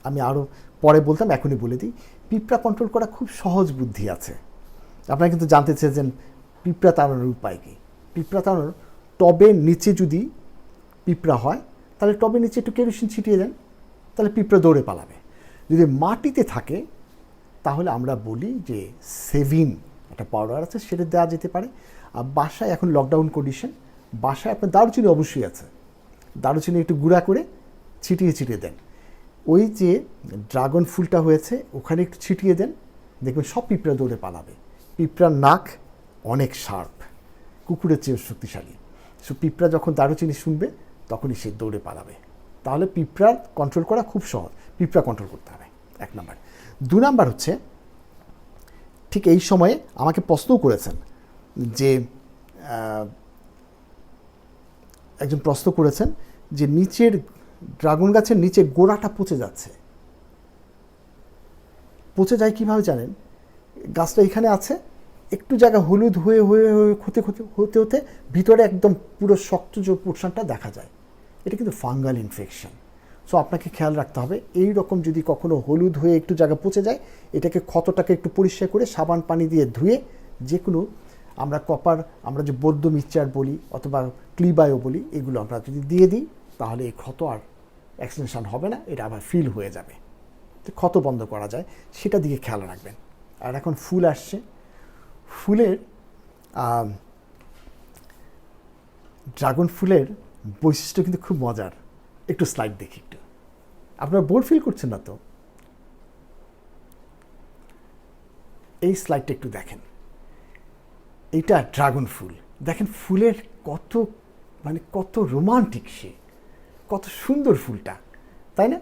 আমি আরও পরে বলতাম, এখনই বলে দিই। পিঁপড়া কন্ট্রোল করা খুব সহজ বুদ্ধি আছে। আপনারা কিন্তু জানতে চেয়েছেন পিঁপড়া তাড়ানোর উপায় কী। পিঁপড়া তাড়ানোর, টবের নিচে যদি পিঁপড়া হয় তাহলে টবের নিচে একটু কেরোসিন ছিটিয়ে দেন, তাহলে পিঁপড়া দৌড়ে পালাবে। যদি মাটিতে থাকে তাহলে আমরা বলি যে সেভিন একটা পাউডার আছে, সেটা দেওয়া যেতে পারে। আর বাসায় এখন লকডাউন কন্ডিশন, বাসায় আপনার দারুচিনি অবশ্যই আছে, দারুচিনি একটু গুঁড়া করে ছিটিয়ে দেন। ওই যে ড্রাগন ফুলটা হয়েছে ওখানে একটু ছিটিয়ে দেন, দেখবেন সব পিঁপড়া দৌড়ে পালাবে। পিঁপড়ার নাক অনেক শার্প, কুকুরের চেয়ে শক্তিশালী। সো পিঁপড়া যখন দারুচিনি শুনবে তখনই সে দৌড়ে পালাবে। তাহলে পিঁপড়া কন্ট্রোল করা খুব সহজ, পিঁপড়া কন্ট্রোল করতে হবে, 1 নাম্বার। 2 নাম্বার হচ্ছে, ঠিক এই সময়ে আমাকে প্রশ্নও করেছেন যে একজন প্রশ্ন করেছেন যে নিচের ড্রাগন গাছের নিচে গোড়াটা পচে যাচ্ছে। পচে যায় কীভাবে জানেন? গাছটা এখানে আছে, একটু জায়গা হলুদ হয়ে হতে হতে ভিতরে একদম পুরো শক্ত যে পোর্শনটা দেখা যায়, এটা কিন্তু ফাঙ্গাল ইনফেকশন। সো আপনাকে খেয়াল রাখতে হবে, এই রকম যদি কখনো হলুদ হয়ে একটু জায়গা পচে যায়, এটাকে ক্ষতটাকে একটু পরিষ্কার করে সাবান পানি দিয়ে ধুয়ে, যে কোনো আমরা যে বৌদ্ধ মিক্সচার বলি অথবা ক্লিবায়ো বলি, এগুলো আমরা যদি দিয়ে দিই তাহলে এই ক্ষত আর এক্সটেনশন হবে না, এটা আবার ফিল হয়ে যাবে। তো ক্ষত বন্ধ করা যায়, সেটা দিকে খেয়াল রাখবেন। আর এখন ফুল আসছে, ফুলের ড্রাগন ফুলের বৈশিষ্ট্য কিন্তু খুব মজার। একটু স্লাইড দেখি, একটু আপনারা বোর ফিল করছেন না তো? এই স্লাইডটা একটু দেখেন, এইটা ড্রাগন ফুল। দেখেন ফুলের কত রোমান্টিক, সে কত সুন্দর ফুলটা, তাই না?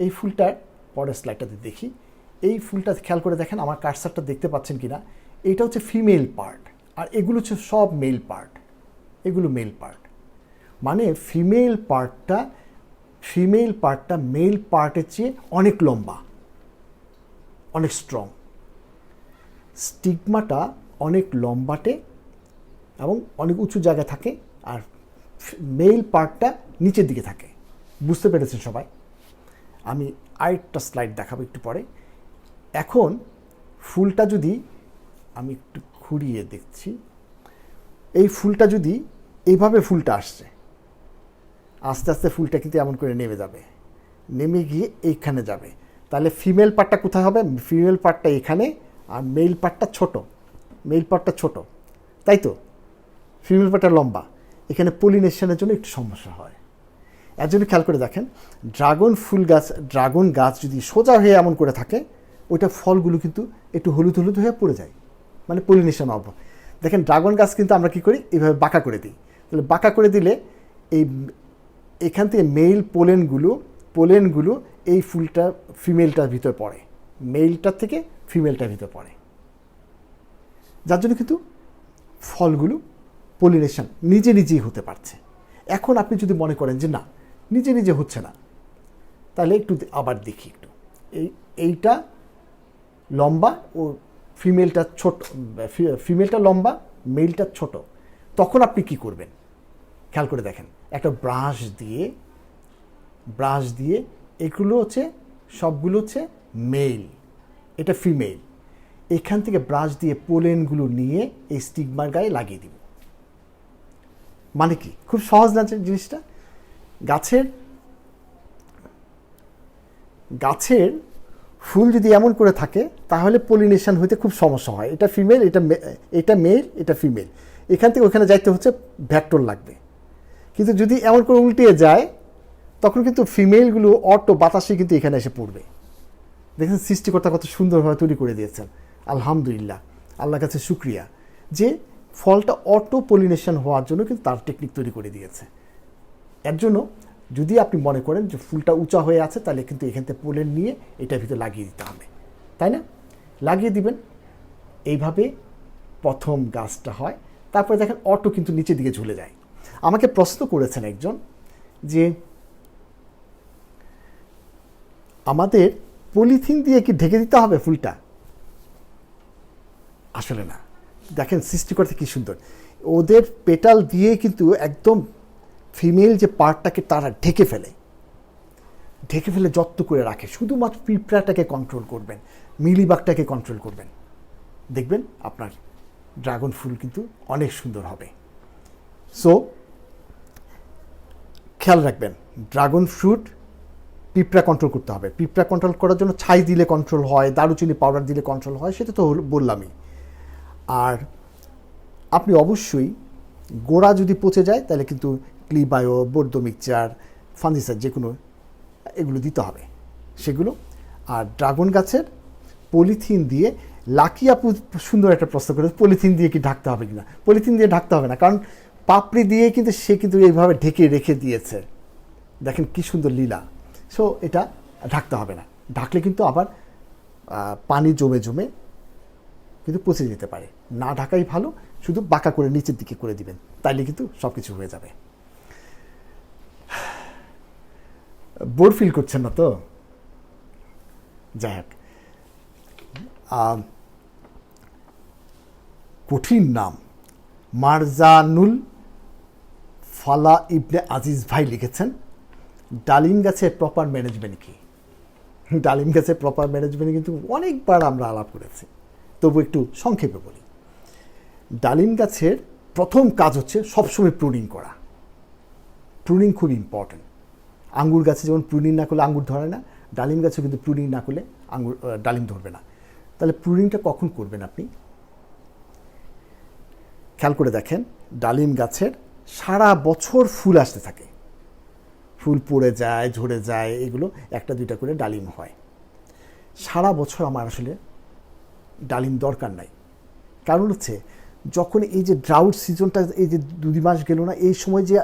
এই ফুলটার পরের স্লাইডটাতে দেখি। এই ফুলটা খেয়াল করে দেখেন, আমার কার্সারটা দেখতে পাচ্ছেন কিনা? এটা হচ্ছে ফিমেল পার্ট, আর এগুলো হচ্ছে সব মেল পার্ট। এগুলো মেল পার্ট, মানে ফিমেল পার্টটা মেল পার্টের চেয়ে অনেক লম্বা, অনেক স্ট্রং। স্টিগমাটা অনেক লম্বাটে এবং অনেক উঁচু জায়গায় থাকে, আর মেল পার্টটা নিচের দিকে থাকে। বুঝতে পেরেছেন সবাই? আমি আরেকটা স্লাইড দেখাবো একটু পরে। এখন ফুলটা যদি আমি একটু ঘুরিয়ে দেখছি, এই ফুলটা যদি এইভাবে ফুলটা আসছে, আস্তে আস্তে ফুলটা কিন্তু এমন করে নেমে যাবে, নেমে গিয়ে এইখানে যাবে। তাহলে ফিমেল পার্টটা কোথায় হবে? ফিমেল পার্টটা এখানে, আর মেল পার্টটা ছোট, তাই তো? ফিমেল পার্টটা লম্বা, এখানে পলিনেশনের জন্য একটু সমস্যা হয়। এর জন্য খেয়াল করে দেখেন, ড্রাগন গাছ যদি সোজা হয়ে এমন করে থাকে, ওইটা ফলগুলো কিন্তু একটু হলুদ হয়ে পড়ে যায়, মানে পলিনেশন দেখেন ড্রাগন গাছ কিন্তু আমরা কী করি, এইভাবে বাঁকা করে দিই। তাহলে বাঁকা করে দিলে এই এখান থেকে মেল পোলেনগুলো এই ফুলটা ফিমেলটার ভিতর পড়ে, মেলটার থেকে ফিমেলটার ভিতর পড়ে, যার জন্য কিন্তু ফলগুলো পলিনেশন নিজে নিজেই হতে পারছে। এখন আপনি যদি মনে করেন যে না, নিজে নিজে হচ্ছে না, তাহলে একটু আবার দেখি একটু, এইটা লম্বা ও ফিমেলটা লম্বা, মেলটা ছোট, তখন আপনি কি করবেন খেয়াল করে দেখেন। একটা ব্রাশ দিয়ে এগুলো হচ্ছে সবগুলো হচ্ছে মেল, এটা ফিমেল, এখান থেকে ব্রাশ দিয়ে পোলেনগুলো নিয়ে এই স্টিগমার গায়ে লাগিয়ে দিব। মানে কি, খুব সহজ না জিনিসটা। গাছের ফুল যদি এমন করে থাকে তাহলে পলিনেশন হইতে খুব সমস্যা হয়। এটা ফিমেল, এটা মেল, এটা ফিমেল, এখান থেকে ওখানে যাইতে হচ্ছে ভ্যাক্টর লাগবে। কিন্তু যদি এমন করে উল্টিয়ে যায় তখন কিন্তু ফিমেলগুলো অটো বাতাসে কিন্তু এখানে এসে পড়বে। দেখেন সৃষ্টিকর্তা কত সুন্দরভাবে তৈরি করে দিয়েছেন, আলহামদুলিল্লাহ, আল্লাহর কাছে শুক্রিয়া যে ফলটা অটো পলিনেশন হওয়ার জন্য কিন্তু তার টেকনিক তৈরি করে দিয়েছে। এর জন্য যদি আপনি মনে করেন যে ফুলটা উঁচা হয়ে আছে তাহলে কিন্তু এখান থেকে পোলেন নিয়ে এটার ভিতরে লাগিয়ে দিতে হবে, তাই না? লাগিয়ে দিবেন, এইভাবে প্রথম গাছটা হয়। তারপরে দেখেন অটো কিন্তু নিচের দিকে ঝুলে যায়। আমাকে প্রশ্ন করেছেন একজন যে আমাদের পলিথিন দিয়ে কি ঢেকে দিতে হবে ফুলটা? আসলে না, দেখেন সৃষ্টিকর্তা কি সুন্দর, ওদের পেটাল দিয়ে কিন্তু একদম ফিমেল যে পার্টটাকে তারা ঢেকে ফেলে যত্ন করে রাখে। শুধুমাত্র পিঁপড়াটাকে কন্ট্রোল করবেন, মিলিবাগটাকে কন্ট্রোল করবেন, দেখবেন আপনার ড্রাগন ফুল কিন্তু অনেক সুন্দর হবে। সো খেয়াল রাখবেন, ড্রাগন ফ্রুট পিঁপড়া কন্ট্রোল করতে হবে। পিঁপড়া কন্ট্রোল করার জন্য ছাই দিলে কন্ট্রোল হয়, দারুচিনি পাউডার দিলে কন্ট্রোল হয়, সেটা তো বললামই। আর আপনি অবশ্যই গোড়া যদি পচে যায় তাহলে কিন্তু ক্লিবায়ো, বোর্ডো মিক্সচার, ফাঙ্গিসাইড যে কোনো এগুলো দিতে হবে সেগুলো। আর ড্রাগন গাছের পলিথিন দিয়ে, লাকি আপু সুন্দর একটা প্রশ্ন করে, পলিথিন দিয়ে কি ঢাকতে হবে কিনা? পলিথিন দিয়ে ঢাকতে হবে না, কারণ পাপড়ি দিয়ে কিন্তু সে কিন্তু এইভাবে ঢেকে রেখে দিয়েছে, দেখেন কি সুন্দর লীলা। সো এটা ঢাকতে হবে না, ঢাকলে কিন্তু আবার পানি জমে কিন্তু পচে যেতে পারে। না ঢাকাই ভালো, শুধু বাঁকা করে নিচের দিকে করে দিবেন, তাইলে কিন্তু সব কিছু হয়ে যাবে। বোর ফিল করছেন না তো? যাই হোক, কঠিন নাম, মারজানুল ফালা ইবনে আজিজ ভাই লিখেছেন, ডালিম গাছের প্রপার ম্যানেজমেন্ট কি? ডালিম গাছের প্রপার ম্যানেজমেন্ট কিন্তু অনেকবার আমরা আলাপ করেছি, তবু একটু সংক্ষেপে বলি। ডালিম গাছের প্রথম কাজ হচ্ছে সবসময় প্রুনিং করা। প্রুনিং খুব ইম্পর্টেন্ট। আঙ্গুর গাছে যেমন প্রুনিং না করলে আঙ্গুর ধরে না, ডালিম গাছেও কিন্তু প্রুনিং না করলে ডালিম ধরবে না। তাহলে প্রুনিংটা কখন করবেন আপনি? খেয়াল করে দেখেন, ডালিম গাছের সারা বছর ফুল আসতে থাকে, ফুল পড়ে যায়, ঝরে যায়, এগুলো একটা দুইটা করে ডালিম হয়। সারা বছর আমার আসলে ডালিম দরকার নাই। কারণ হচ্ছে যখন এই যে ড্রাউট সিজনটা, এই যে 2 মাস গেল না, এই সময় যে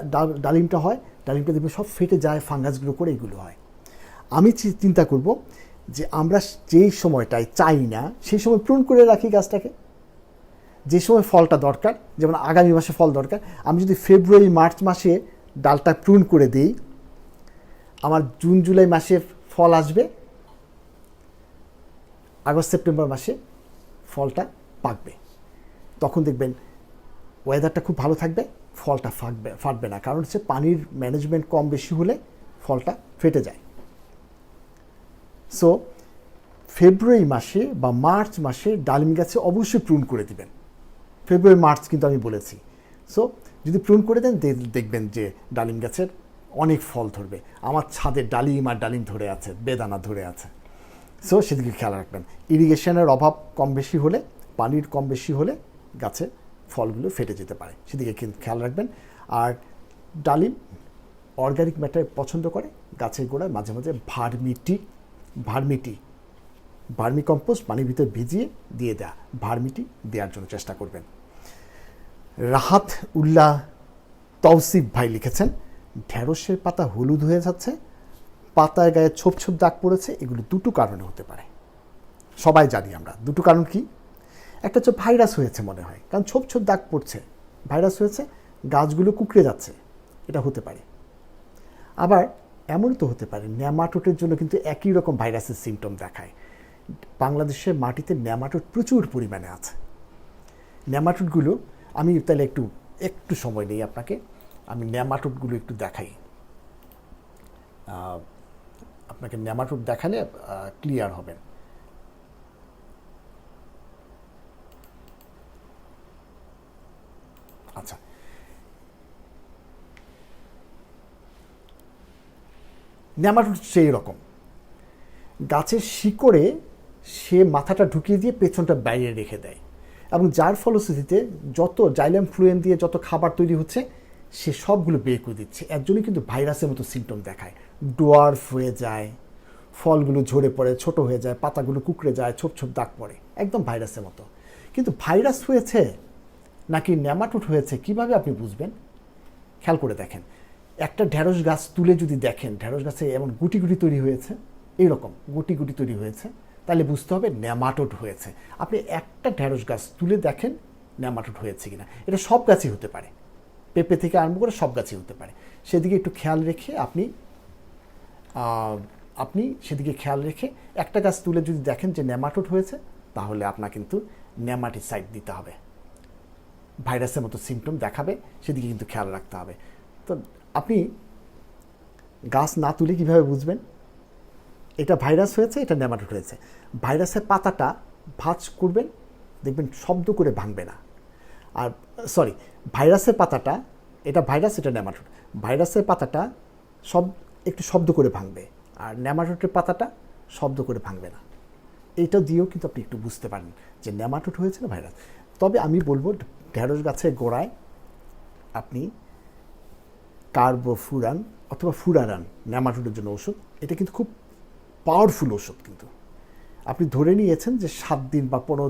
ডালিমটা হয়, ডালিমটা দেখবে সব ফেটে যায়, ফাঙ্গাসগুলো করে এগুলো হয়। আমি চিন্তা করব যে আমরা যেই সময়টায় চাই না সেই সময় প্রুন করে রাখি গাছটাকে। যে সময় ফলটা দরকার, যেমন আগামী মাসে ফল দরকার, আমি যদি ফেব্রুয়ারি মার্চ মাসে ডালটা প্রুন করে দিই, আমার জুন জুলাই মাসে ফল আসবে, আগস্ট সেপ্টেম্বর মাসে ফলটা পাকবে। তখন দেখবেন ওয়েদারটা খুব ভালো থাকবে, ফলটা ফাটবে না। কারণ হচ্ছে পানির ম্যানেজমেন্ট কম বেশি হলে ফলটা ফেটে যায়। সো ফেব্রুয়ারি মাসে বা মার্চ মাসে ডালিম গাছে অবশ্যই প্রুন করে দিবেন। ফেব্রুয়ারি মার্চ কিন্তু আমি বলেছি। সো যদি প্রুন করে দেন দেখবেন যে ডালিম গাছের অনেক ফল ধরবে। আমার ছাদে ডালিম আর ডালিম ধরে আছে, বেদানা ধরে আছে। সো সেদিকে খেয়াল রাখবেন। ইরিগেশনের অভাব কম বেশি হলে, পানির কম বেশি হলে গাছের ফলগুলো ফেটে যেতে পারে, সেদিকে কিন্তু খেয়াল রাখবেন। আর ডালিম অর্গানিক ম্যাটার পছন্দ করে, গাছের গোড়ায় মাঝে মাঝে ভার্মি কম্পোস্ট পানির ভিতরে ভিজিয়ে দিয়ে দেয়া, ভার্মিটি দেওয়ার জন্য চেষ্টা করবেন। রাহাত উল্লাহ তৌসিফ ভাই লিখেছেন, ঢেঁড়সের পাতা হলুদ হয়ে যাচ্ছে, পাতার গায়ে ছোপ ছোপ দাগ পড়েছে, এগুলো দুটো কারণে হতে পারে। সবাই জানি আমরা দুটো কারণ কি। একটা হচ্ছে ভাইরাস হয়েছে মনে হয়, কারণ ছোপ ছোপ দাগ পড়ছে, ভাইরাস হয়েছে, গাছগুলো কুঁকড়ে যাচ্ছে, এটা হতে পারে। আবার এমনও তো হতে পারে নেমাটোডের জন্য কিন্তু একই রকম ভাইরাসের সিমটম দেখায়। বাংলাদেশের মাটিতে নেমাটোড প্রচুর পরিমাণে আছে। নেমাটোডগুলো আমি তাহলে একটু সময় নেই আপনাকে, আমি নেমাটোডগুলো একটু দেখাই। আপনাকে নেমাটোড দেখালে ক্লিয়ার হবেন। আচ্ছা, নেমাটোড সেই রকম গাছের শিকড়ে সে মাথাটা ঢুকিয়ে দিয়ে পেছনটা বাইরে রেখে দেয়, এবং যার ফলশ্রুতিতে যত জাইলেম ফ্লুয়েম দিয়ে যত খাবার তৈরি হচ্ছে সে সবগুলো বের করে দিচ্ছে। এর জন্যই কিন্তু ভাইরাসের মতো সিমটম দেখায়, ডোয়ার্ফ হয়ে যায়, ফলগুলো ঝরে পড়ে, ছোট হয়ে যায়, পাতাগুলো কুঁকড়ে যায়, ছোপ ছোপ দাগ পড়ে, একদম ভাইরাসের মতো। কিন্তু ভাইরাস হয়েছে নাকি নেমাটোড হয়েছে কিভাবে আপনি বুঝবেন? খেয়াল করে দেখেন, একটা ঢেঁড়স গাছ তুলে যদি দেখেন ঢেঁড়স গাছে এমন গুটি গুটি তৈরি হয়েছে, এইরকম গুটি গুটি তৈরি হয়েছে, তাহলে বুঝতে হবে নেমাটোড হয়েছে। আপনি একটা ঢেঁড়স গাছ তুলে দেখেন নেমাটোড হয়েছে কিনা। এটা সব গাছই হতে পারে, পেঁপে থেকে আরম্ভ করে সব গাছই হতে পারে। সেদিকে একটু খেয়াল রেখে আপনি সেদিকে খেয়াল রেখে একটা গাছ তুলে যদি দেখেন যে নেমাটোড হয়েছে, তাহলে আপনার কিন্তু নেমাটিসাইড দিতে হবে, ভাইরাসের মতো সিমটম দেখাবে, সেদিকে কিন্তু খেয়াল রাখতে হবে। তো আপনি গাছ না তুলে কীভাবে বুঝবেন এটা ভাইরাস হয়েছে, এটা নেমাটোড হয়েছে? ভাইরাসের পাতাটা ভাঁজ করবেন, দেখবেন শব্দ করে ভাঙবে না। আর ভাইরাসের পাতাটা, এটা ভাইরাস, এটা নেমাটোড, ভাইরাসের পাতাটা একটু শব্দ করে ভাঙবে, আর নেমাটোডের পাতাটা শব্দ করে ভাঙবে না। এইটা দিয়েও কিন্তু আপনি একটু বুঝতে পারেন যে নেমাটোড হয়েছে না ভাইরাস। তবে আমি বলবো ঢেঁড়স গাছের গোড়ায় আপনি কার্বোফুরান অথবা ফুরারান, নেমাটোডের জন্য ওষুধ, এটা কিন্তু খুব পাওয়ারফুল ওষুধ। কিন্তু আপনি ধরে নিয়েছেন যে 7 দিন বা 15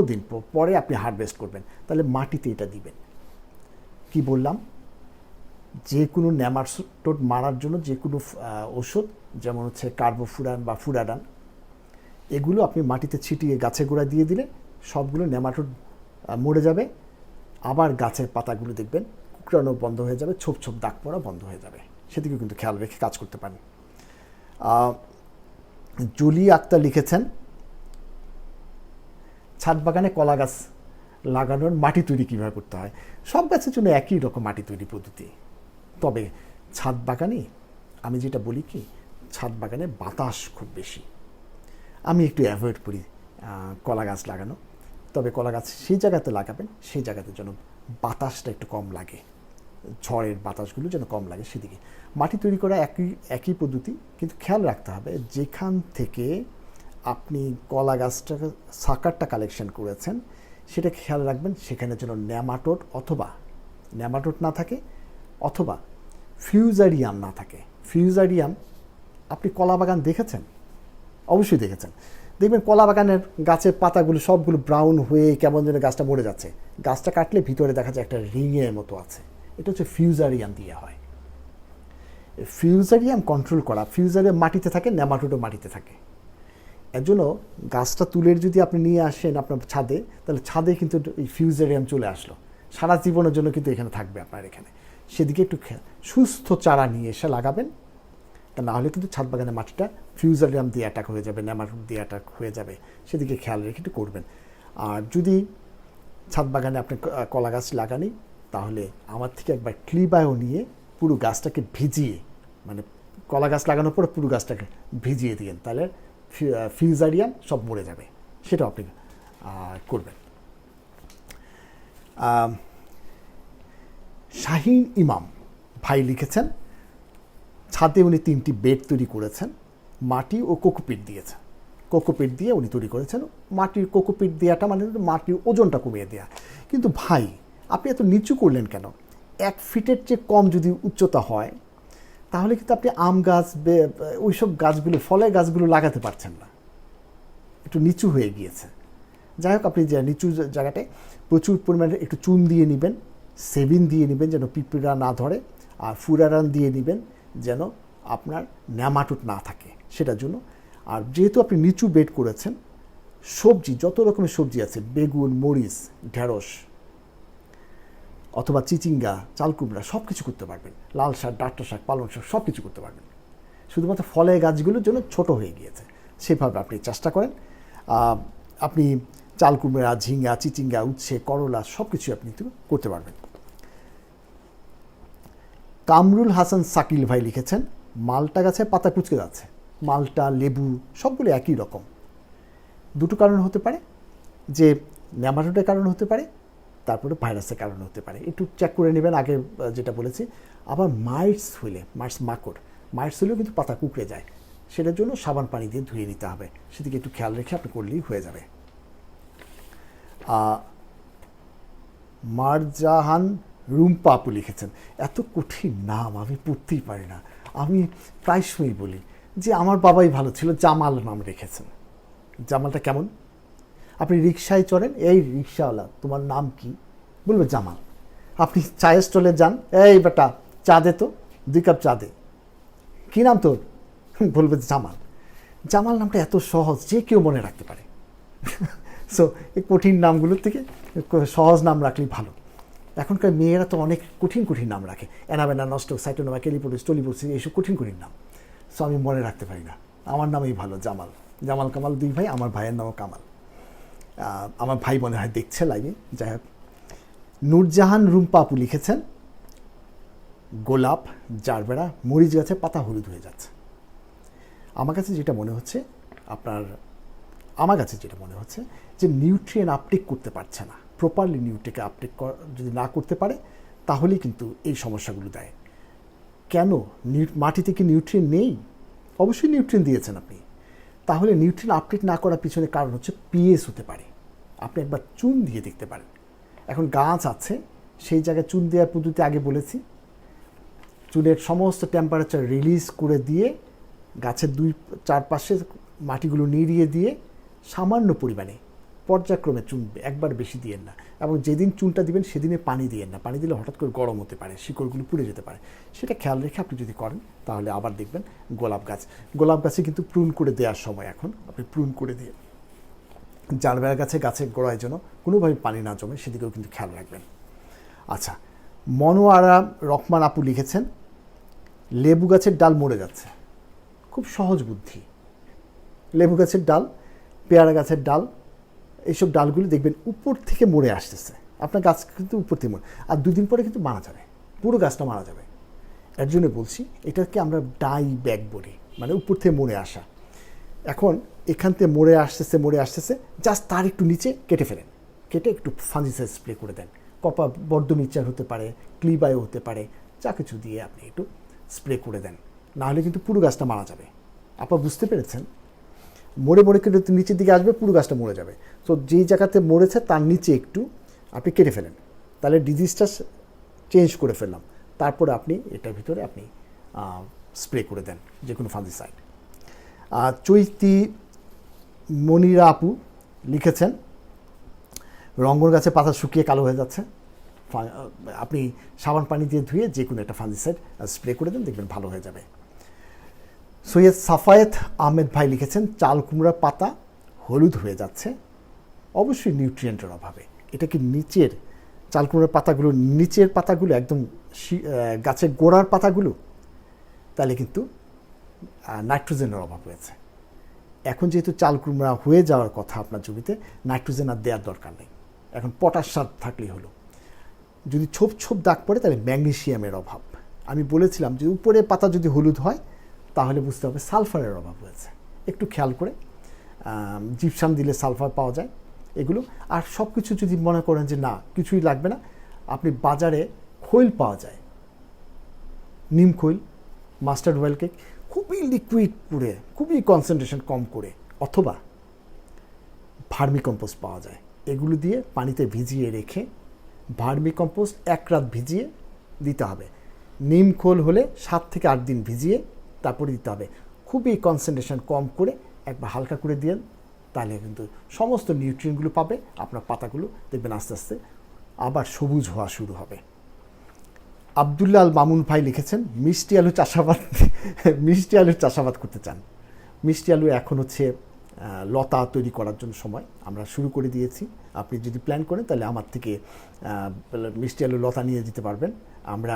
দিন পরে আপনি হারভেস্ট করবেন, তাহলে মাটিতে এটা দিবেন। কি বললাম, যে কোনো নেমাটোড মারার জন্য যে কোনো ওষুধ, যেমন হচ্ছে কার্বোফুরান বা ফুরারান, এগুলো আপনি মাটিতে ছিটিয়ে গাছের গোড়া দিয়ে দিলে সবগুলো নেমাটোড মরে যাবে। আবার গাছের পাতাগুলো দেখবেন কুকড়ানো বন্ধ হয়ে যাবে, ছোপ ছোপ দাগ পড়া বন্ধ হয়ে যাবে। সেদিকেও কিন্তু খেয়াল রেখে কাজ করতে পারেন। জুলি আক্তার লিখেছেন, ছাদ বাগানে কলা গাছ লাগানোর মাটি তৈরি কীভাবে করতে হয়। সব গাছের জন্য একই রকম মাটি তৈরি পদ্ধতি, তবে ছাদ বাগানে আমি যেটা বলি কি, ছাদ বাগানে বাতাস খুব বেশি, আমি একটু অ্যাভয়েড করি কলা গাছ লাগানো। তবে কলা গাছ সেই জায়গাতে লাগাবেন, সেই জায়গাতে যেন বাতাসটা একটু কম লাগে, ঝড়ের বাতাসগুলো যেন কম লাগে। সেদিকে মাটি তৈরি করা একই পদ্ধতি, কিন্তু খেয়াল রাখতে হবে যেখান থেকে আপনি কলা গাছটাকে সাকারটা কালেকশন করেছেন সেটা খেয়াল রাখবেন সেখানে যেন নেমাটোড না থাকে, অথবা ফিউজারিয়াম না থাকে। ফিউজারিয়াম আপনি কলা বাগান দেখেছেন? অবশ্যই দেখেছেন। দেখবেন কলা বাগানের গাছের পাতাগুলো সবগুলো ব্রাউন হয়ে কেমন যেন গাছটা মরে যাচ্ছে, গাছটা কাটলে ভিতরে দেখা যায় একটা রিংয়ের মতো আছে, এটা হচ্ছে ফিউজারিয়াম দিয়ে হয়। ফিউজারিয়াম কন্ট্রোল করা, ফিউজারিয়াম মাটিতে থাকে, নেমাটোডও মাটিতে থাকে। এর জন্য গাছটা তুলে যদি আপনি নিয়ে আসেন আপনার ছাদে, তাহলে ছাদে কিন্তু এই ফিউজারিয়াম চলে আসলো, সারা জীবনের জন্য কিন্তু এখানে থাকবে আপনার এখানে। সেদিকে একটু সুস্থ চারা নিয়ে এসে লাগাবেন, তা না হলে কিন্তু ছাদ বাগানের মাটিটা ফিউজারিয়াম দিয়ে অ্যাটাক হয়ে যাবে, নেমাটোড দিয়ে অ্যাটাক হয়ে যাবে। সেদিকে খেয়াল রেখে একটু করবেন। আর যদি ছাদ বাগানে আপনি কলা গাছ লাগানি, তাহলে আমার থেকে একবার ক্লিবায়ো নিয়ে পুরো গাছটাকে ভিজিয়ে, মানে কলা গাছ লাগানোর পর পুরো গাছটাকে ভিজিয়ে দিন, তাহলে ফিউজারিয়াম সব মরে যাবে। সেটাও আপনি করবেন। শাহিন ইমাম ভাই লিখেছেন, ছাদে উনি 3টি বেড তৈরি করেছেন, মাটি ও কোকোপিট দিয়েছেন। কোকোপিট দিয়ে উনি তৈরি করেছেন। মাটির কোকোপিট দেওয়াটা মানে মাটির ওজনটা কমিয়ে দেওয়া। কিন্তু ভাই আপনি এত নিচু করলেন কেন? 1 ফিটের চেয়ে কম যদি উচ্চতা হয়, তাহলে কিন্তু আপনি আম গাছ, ওইসব গাছগুলো, ফলের গাছগুলো লাগাতে পারছেন না, একটু নিচু হয়ে গিয়েছে। যাই হোক, আপনি যে নিচু জায়গাটায় প্রচুর পরিমাণে একটু চুন দিয়ে নেবেন, সেভিন দিয়ে নেবেন যেন পিঁপড়া না ধরে, আর ফুরারান দিয়ে নেবেন যেন আপনার ন্যামাটোড না থাকে সেটার জন্য। আর যেহেতু আপনি নিচু বেড করেছেন, সবজি যত রকমের সবজি আছে, বেগুন, মরিচ, ঢেঁড়স অথবা চিচিঙ্গা, চালকুমড়া সব কিছু করতে পারবেন। লাল শাক, ডাঁটা শাক, পালং শাক সব কিছু করতে পারবেন। শুধুমাত্র ফলের গাছগুলোর জন্য ছোট হয়ে গিয়েছে, সেভাবে আপনি চেষ্টা করেন। আপনি চালকুমড়া, ঝিঙ্গা, চিচিঙ্গা, উচ্ছে, করলা সব কিছু আপনি করতে পারবেন। কামরুল হাসান সাকিল ভাই লিখেছেন, মালটা গাছে পাতা কুঁচকে যাচ্ছে। মালটা, লেবু সবগুলো একই রকম। দুটো কারণ হতে পারে, যে ন্যামাটোডের কারণ হতে পারে, তারপরে ভাইরাসের কারণ হতে পারে। একটু চেক করে নেবেন আগে যেটা বলেছি। আবার মাইটস হইলে, মাইটস হলেও কিন্তু পাতা কুঁকড়ে যায়, সেটার জন্য সাবান পানি দিয়ে ধুয়ে নিতে হবে। সেদিকে একটু খেয়াল রেখে আপনি করলেই হয়ে যাবে। মারজাহান রুম্পা আপু লিখেছেন, এত কঠিন নাম আমি পড়তেই পারি না। আমি প্রায়শই বলি যে আমার বাবাই ভালো ছিল, জামাল নাম রেখেছেন। জামালটা কেমন? আপনি রিক্সায় চড়েন, এই রিক্সাওয়ালা তোমার নাম কি? বলবে জামাল। আপনি চায়ের স্টলে যান, এই বেটা চা দে তো, 2 কাপ চা দে। কী নাম তোর? বলবে জামাল। জামাল নামটা এত সহজ, যে কেউ মনে রাখতে পারে। সো এই কঠিন নামগুলোর থেকে সহজ নাম রাখলেই ভালো। এখনকার মেয়েরা তো অনেক কঠিন কঠিন নাম রাখে, অ্যানাবেনা, নষ্ট, সাইটোনোমা, ক্যালিপোডিস, টলিপোডিস, এইসব কঠিন কঠিন নাম। সো আমি মনে রাখতে পারি না। আমার নামই ভালো, জামাল। জামাল কামাল 2 ভাই, আমার ভাইয়ের নামও কামাল। আমার ভাই মনে হয় দেখছে লাইভে। যাই হোক, নূরজাহান রুম্পা আপু লিখেছেন, গোলাপ, জারবেরা, মরিচ গাছে পাতা হলুদ হয়ে যাচ্ছে। আমার কাছে যেটা মনে হচ্ছে যে নিউট্রিয়েন্ট আপটেক করতে পারছে না, প্রপারলি নিউট্রিকে আপটেক যদি না করতে পারে তাহলেই কিন্তু এই সমস্যাগুলো দেয়। কেন? মাটিতে কি নিউট্রিয়েন্ট নেই? অবশ্যই নিউট্রিয়েন্ট দিয়েছেন আপনি। তাহলে নিউট্রিয়েন্ট আপটেক না করার পিছনে কারণ হচ্ছে পিএস হতে পারে। আপনি একবার চুন দিয়ে দেখতে পারেন। এখন গাছ আছে, সেই জায়গায় চুন দেওয়ার পদ্ধতি আগে বলেছি। চুনের সমস্ত টেম্পারেচার রিলিজ করে দিয়ে গাছের 2-4 পাশে মাটিগুলো নিড়িয়ে দিয়ে সামান্য পরিমাণে পর্যায়ক্রমে চুন একবার বেশি দিয়েন না। এবং যেদিন চুনটা দিবেন সেদিনে পানি দিয়েন না। পানি দিলে হঠাৎ করে গরম হতে পারে, শিকড়গুলো পুড়ে যেতে পারে। সেটা খেয়াল রেখে আপনি যদি করেন তাহলে আবার দেখবেন গোলাপ গাছে কিন্তু প্রুন করে দেওয়ার সময়, এখন আপনি প্রুন করে দিয়ে জারবেরা গাছের গোড়ায় যেন কোনোভাবে পানি না জমে সেদিকেও কিন্তু খেয়াল রাখবেন। আচ্ছা, মনোয়ারা রহমান আপু লিখেছেন, লেবু গাছের ডাল মরে যাচ্ছে। খুব সহজ বুদ্ধি। লেবু গাছের ডাল, পেয়ারা গাছের ডাল, এইসব ডালগুলি দেখবেন উপর থেকে মরে আসতেছে। আপনার গাছ কিন্তু উপর থেকে মরে, আর 2 দিন পরে কিন্তু মারা যাবে, পুরো গাছটা মারা যাবে। এর জন্য বলছি এটাকে আমরা ডাই ব্যাক বলি, মানে উপর থেকে মরে আসা। এখন এখান থেকে মরে আসতেছে, জাস্ট তার একটু নিচে কেটে ফেলেন, কেটে একটু ফাঞ্জিসাইড স্প্রে করে দেন। কপা বর্ধমিচার হতে পারে, ক্লিবায়ো হতে পারে, যা কিছু দিয়ে আপনি একটু স্প্রে করে দেন, নাহলে কিন্তু পুরো গাছটা মারা যাবে। আপনারা বুঝতে পেরেছেন? মরে কিন্তু নিচের দিকে আসবে, পুরো গাছটা মরে যাবে। তো যেই জায়গাতে মরেছে তার নিচে একটু আপনি কেটে ফেলেন, তাহলে ডিজিজটা চেঞ্জ করে ফেললাম। তারপরে আপনি এটার ভিতরে আপনি স্প্রে করে দেন যে কোনো ফাঞ্জিসাইড। চৈতি মনিরা আপু লিখেছেন, রঙ্গন গাছে পাতা শুকিয়ে কালো হয়ে যাচ্ছে। আপনি সাবান পানি দিয়ে ধুয়ে যে কোনো একটা ফাঞ্জিসাইড স্প্রে করে দেন, দেখবেন ভালো হয়ে যাবে। সৈয়দ সাফায়েত আহমেদ ভাই লিখেছেন, চাল কুমড়ার পাতা হলুদ হয়ে যাচ্ছে। অবশ্যই নিউট্রিয়েন্টের অভাবে। এটা কি নিচের চাল কুমড়ার পাতাগুলো, নিচের পাতাগুলো একদম গাছের গোড়ার পাতাগুলো? তাহলে কিন্তু নাইট্রোজেনের অভাব হয়েছে। এখন যেহেতু চাল কুমড়া হয়ে যাওয়ার কথা আপনার জমিতে, নাইট্রোজেন আর দেওয়ার দরকার নেই। এখন পটাশ সার থাকলেই হলো। যদি ছোপ দাগ পড়ে তাহলে ম্যাগনেসিয়ামের অভাব। আমি বলেছিলাম যে উপরে পাতা যদি হলুদ হয় তাহলে বুঝতে হবে সালফারের অভাব হয়েছে। একটু খেয়াল করে, জিপসাম দিলে সালফার পাওয়া যায় এগুলো। আর সব কিছু যদি মনে করেন যে না কিছুই লাগবে না, আপনি বাজারে খৈল পাওয়া যায়, নিম খৈল, মাস্টার্ড অয়েল কেক, খুবই লিকুইড করে, খুবই কনসেন্ট্রেশন কম করে, অথবা ভার্মিকম্পোস্ট পাওয়া যায়। এগুলো দিয়ে পানিতে ভিজিয়ে রেখে ভার্মিকম্পোস্ট 1 রাত ভিজিয়ে দিতে হবে। নিম খোল হলে 7 থেকে 8 দিন ভিজিয়ে তারপরে দিতে হবে। খুবই কনসেন্ট্রেশন কম করে একবার হালকা করে দিন, তাহলে কিন্তু সমস্ত নিউট্রিয়েন্টগুলো পাবে। আপনার পাতাগুলো দেখবেন আস্তে আস্তে আবার সবুজ হওয়া শুরু হবে। আবদুল্লাহ আল মামুন ভাই লিখেছেন মিষ্টি আলু চাষাবাদ মিষ্টি আলুর চাষাবাদ করতে চান। মিষ্টি আলু এখন হচ্ছে লতা তৈরি করার জন্য সময়, আমরা শুরু করে দিয়েছি। আপনি যদি প্ল্যান করেন তাহলে আমার থেকে মিষ্টি আলু লতা নিয়ে যেতে পারবেন। আমরা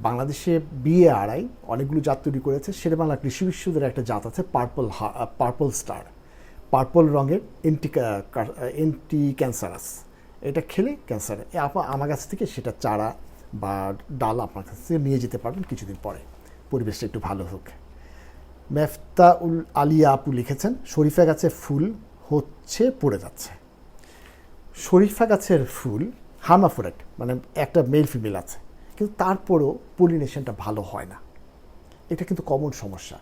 বাংলাদেশে BARI অনেকগুলো জাত তৈরি করেছে। শেরেবাংলা কৃষি বিশ্ববিদ্যালয়ের একটা জাত আছে পার্পল স্টার, পার্পল রঙের এন্টি ক্যান্সারাস। এটা খেলে ক্যান্সার, আমার কাছ থেকে সেটা চারা বা ডাল আপনার কাছ থেকে নিয়ে যেতে পারবেন কিছুদিন পরে, পরিবেশটা একটু ভালো হোক। মেফতাউল আলিয়া আপু লিখেছেন শরীফা গাছের ফুল হচ্ছে পড়ে যাচ্ছে। শরীফা গাছের ফুল হার্মাফোরেট, মানে একটা মেল ফিমেল আছে, কিন্তু তারপরেও পলিনেশনটা ভালো হয় না। এটা কিন্তু কমন সমস্যা।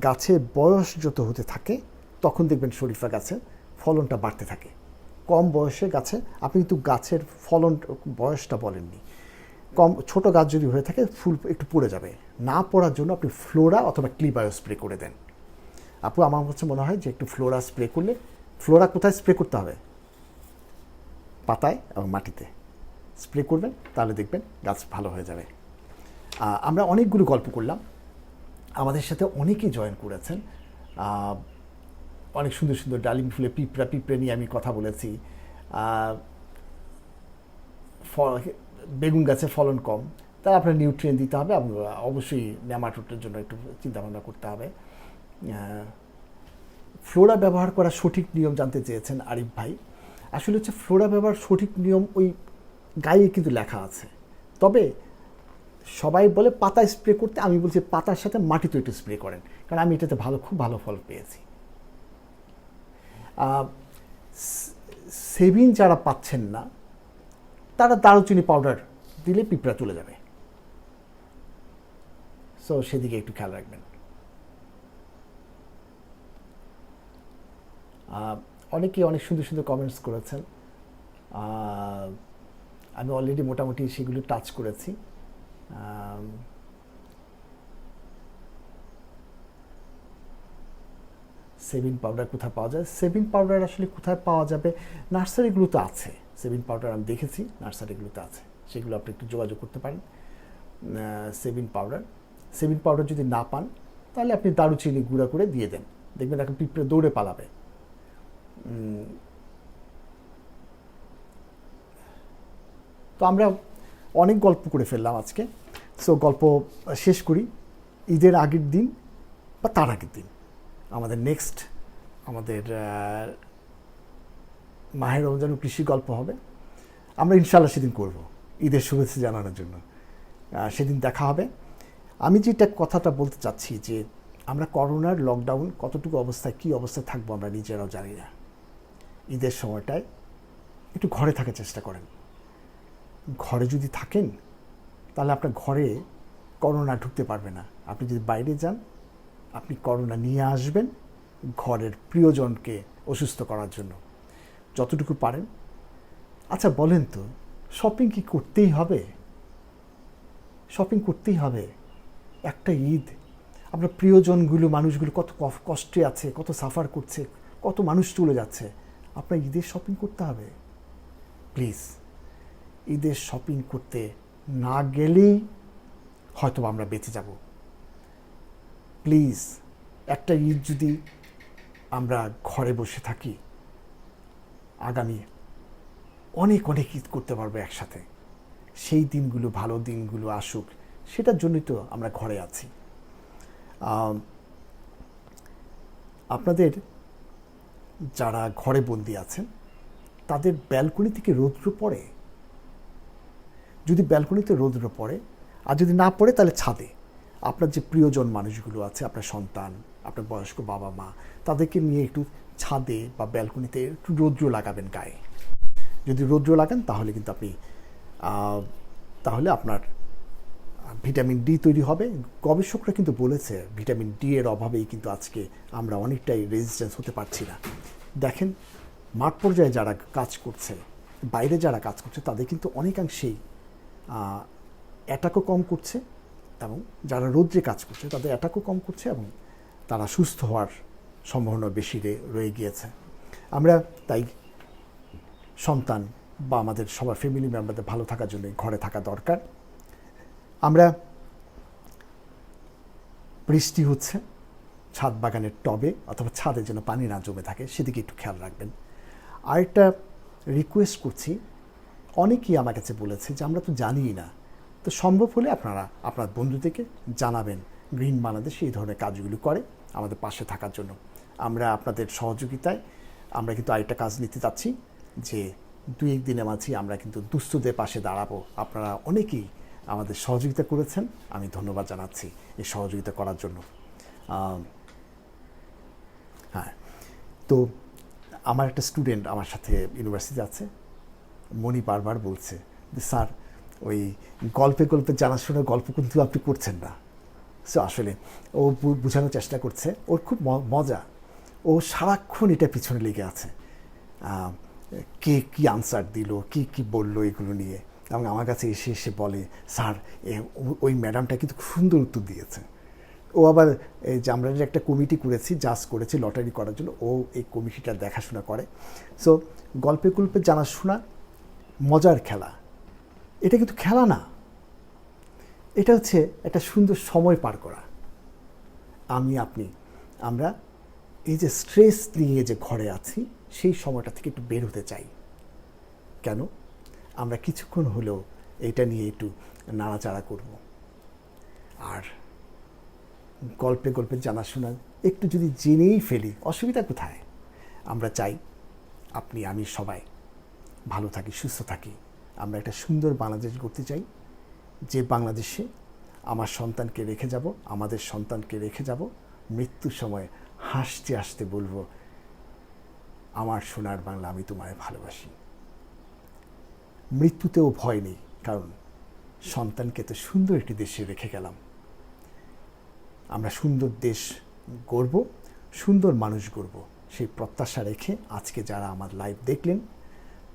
গাছের বয়স যত হতে থাকে তখন দেখবেন শরীফা গাছে ফলনটা বাড়তে থাকে। কম বয়সে গাছে আপনি কিন্তু গাছের ফলন বয়সটা বলেননি, কম ছোট গাছ যদি হয়ে থাকে ফুল একটু পড়ে যাবে, না পড়ার জন্য আপনি ফ্লোরা অথবা ক্লিবায়ো স্প্রে করে দেন। আপু আমার কাছে মনে হয় যে একটু ফ্লোরা স্প্রে করলে, ফ্লোরা কোথায় স্প্রে করতে হবে? পাতায় এবং মাটিতে স্প্রে করবেন, তাহলে দেখবেন গাছ ভালো হয়ে যাবে। আমরা অনেকগুলো গল্প করলাম, আমাদের সাথে অনেকেই জয়েন করেছেন। অনেক সুন্দর সুন্দর ডালিম ফুলে পিঁপড়ে নিয়ে আমি কথা বলেছি। বেগুন গাছে ফলন কম, তাহলে আপনার নিউট্রিয়েন্ট দিতে হবে, অবশ্যই নেমাটোডের জন্য একটু চিন্তাভাবনা করতে হবে। ফ্লোরা ব্যবহার করার সঠিক নিয়ম জানতে চেয়েছেন আরিফ ভাই। আসলে হচ্ছে ফ্লোরা ব্যবহার সঠিক নিয়ম ওই গায়ে কিন্তু লেখা আছে, তবে সবাই বলে পাতায় স্প্রে করতে, আমি বলছি পাতার সাথে মাটিতে একটু স্প্রে করেন, কারণ আমি এটাতে খুব ভালো ফল পেয়েছি। সেভিন যারা পাচ্ছেন না তারা দারুচিনি পাউডার দিলে পিঁপড়া চলে যাবে, সো সেদিকে একটু খেয়াল রাখবেন। অনেকে অনেক সুন্দর সুন্দর কমেন্টস করেছেন, আমি অলরেডি মোটামুটি সেগুলো টাচ করেছি। সেভিন পাউডার কোথায় পাওয়া যায়? সেভিন পাউডার আসলে কোথায় পাওয়া যাবে? নার্সারিগুলোতে আছে সেভিন পাউডার, আমি দেখেছি নার্সারিগুলোতে আছে, সেগুলো আপনি একটু যোগাযোগ করতে পারেন। সেভিন পাউডার যদি না পান তাহলে আপনি দারুচিনি গুঁড়া করে দিয়ে দেন, দেখবেন এখন পিঁপড়ে দৌড়ে পালাবে। তো আমরা অনেক গল্প করে ফেললাম আজকে, সো গল্প শেষ করি। ঈদের আগের দিন বা তার আগের দিন আমাদের মাহের রমজান কৃষি গল্প হবে, আমরা ইনশাআল্লাহ সেদিন করব ঈদের শুভেচ্ছা জানানোর জন্য, সেদিন দেখা হবে। আমি যেটা কথাটা বলতে চাচ্ছি যে আমরা করোনার লকডাউন কতটুকু অবস্থায়, কী অবস্থায় থাকবো আমরা নিজেরাও জানি না। ঈদের সময়টায় একটু ঘরে থাকার চেষ্টা করেন। ঘরে যদি থাকেন তাহলে আপনার ঘরে করোনা ঢুকতে পারবে না। আপনি যদি বাইরে যান আপনি করোনা নিয়ে আসবেন ঘরের প্রিয়জনকে অসুস্থ করার জন্য, যতটুকু পারেন। আচ্ছা বলেন তো, শপিং কি করতেই হবে? শপিং করতেই হবে? একটা ঈদ, আপনার প্রিয়জনগুলো, মানুষগুলো কত কষ্টে আছে, কত সাফার করছে, কত মানুষ চলে যাচ্ছে, আপনার ঈদের শপিং করতে হবে? প্লিজ, ঈদের শপিং করতে না গেলেই হয়তো আমরা বেঁচে যাব। প্লিজ, একটা ঈদ যদি আমরা ঘরে বসে থাকি, আগামী অনেক ঈদ করতে পারবো একসাথে। সেই দিনগুলো, ভালো দিনগুলো আসুক, সেটার জন্যই তো আমরা ঘরে আছি। আপনাদের যারা ঘরে বন্দি আছেন তাদের ব্যালকনি থেকে রৌদ্র পড়ে? যদি ব্যালকনিতে রৌদ্র পড়ে, আর যদি না পড়ে তাহলে ছাদে আপনার যে প্রিয়জন মানুষগুলো আছে, আপনার সন্তান, আপনার বয়স্ক বাবা মা, তাদেরকে নিয়ে একটু ছাদে বা ব্যালকনিতে একটু রৌদ্র লাগাবেন গায়ে। যদি রৌদ্র লাগান তাহলে কিন্তু তাহলে আপনার ভিটামিন ডি তৈরি হবে। গবেষকরা কিন্তু বলেছে ভিটামিন ডি এর অভাবেই কিন্তু আজকে আমরা অনেকটাই রেজিস্ট্যান্স হতে পারছি না। দেখেন মাঠ পর্যায়ে যারা কাজ করছে, বাইরে যারা কাজ করছে, তাদের কিন্তু অনেকাংশেই অ্যাটাকও কম করছে, এবং যারা রৌদ্রে কাজ করছে তাদের অ্যাটাকও কম করছে, এবং তারা সুস্থ হওয়ার সম্ভাবনা বেশি রয়ে গিয়েছে। আমরা তাই সন্তান বা আমাদের সবার ফ্যামিলি মেম্বারদের ভালো থাকার জন্য ঘরে থাকা দরকার। আমরা বৃষ্টি হচ্ছে, ছাদ বাগানের টবে অথবা ছাদে যেন পানি না জমে থাকে সেদিকে একটু খেয়াল রাখবেন। আরেকটা রিকোয়েস্ট করছি, অনেকেই আমার কাছে বলেছে যে আমরা তো জানিই না, তো সম্ভব হলে আপনারা আপনার বন্ধুদেরকে জানাবেন গ্রিন বাংলাদেশ এই ধরনের কাজগুলো করে আমাদের পাশে থাকার জন্য। আমরা আপনাদের সহযোগিতায় আমরা কিন্তু আরেকটা কাজ নিতে চাচ্ছি যে 2-1 দিনের মাঝেই আমরা কিন্তু দুস্থদের পাশে দাঁড়াবো। আপনারা অনেকেই আমাদের সহযোগিতা করেছেন, আমি ধন্যবাদ জানাচ্ছি এই সহযোগিতা করার জন্য। হ্যাঁ, তো আমার একটা স্টুডেন্ট আমার সাথে ইউনিভার্সিটি আছে, মনি বারবার বলছে যে স্যার ওই গল্পে গল্পে জানাশোনার গল্প কিন্তু আপনি করছেন না। সো আসলে ও বোঝানোর চেষ্টা করছে, ওর খুব মজা, ও সারাক্ষণ এটা পিছনে লেগে আছে, কে কী আনসার দিল, কি বললো এগুলো নিয়ে, এবং আমার কাছে এসে এসে বলে স্যার ওই ম্যাডামটা কিন্তু খুব সুন্দর উত্তর দিয়েছে। ও আবার এই যে আমরা যে একটা কমিটি করেছি, জাজ করেছি লটারি করার জন্য, ও এই কমিটিটা দেখাশোনা করে। সো গল্পে গল্পে জানাশোনা মজার খেলা, এটা কিন্তু খেলা না, এটা হচ্ছে একটা সুন্দর সময় পার করা। আমি আপনি আমরা এই যে স্ট্রেস নিয়ে যে ঘরে আছি সেই সময়টা থেকে একটু বের হতে চাই। কেন? আমরা কিছুক্ষণ হলেও এটা নিয়ে একটু নাড়াচাড়া করব। আর গল্পে গল্পে জানাশোনা একটু যদি জেনেই ফেলি অসুবিধা কোথায়? আমরা চাই আপনি আমি সবাই ভালো থাকি, সুস্থ থাকি। আমরা একটা সুন্দর বাংলাদেশ গড়তে চাই, যে বাংলাদেশে আমার সন্তানকে রেখে যাব, আমাদের সন্তানকে রেখে যাব, মৃত্যুর সময় হাসতে হাসতে বলবো আমার সোনার বাংলা আমি তোমায় ভালোবাসি। মৃত্যুতেও ভয় নেই, কারণ সন্তানকে তো সুন্দর একটি দেশে রেখে গেলাম। আমরা সুন্দর দেশ গড়ব, সুন্দর মানুষ গড়ব, সেই প্রত্যাশা রেখে আজকে যারা আমার লাইভ দেখলেন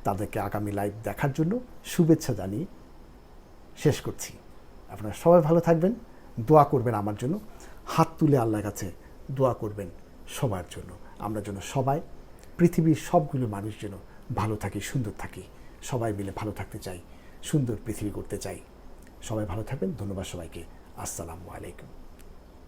তাদেরকে আগামী লাইভ দেখার জন্য শুভেচ্ছা জানিয়ে শেষ করছি। আপনারা সবাই ভালো থাকবেন, দোয়া করবেন আমার জন্য, হাত তুলে আল্লাহর কাছে দোয়া করবেন সবার জন্য। আমরা যেন সবাই, পৃথিবীর সবগুলো মানুষ যেন ভালো থাকি, সুন্দর থাকি, সবাই মিলে ভালো থাকতে চাই, সুন্দর পৃথিবী করতে চাই। সবাই ভালো থাকবেন, ধন্যবাদ সবাইকে, আসসালামু আলাইকুম।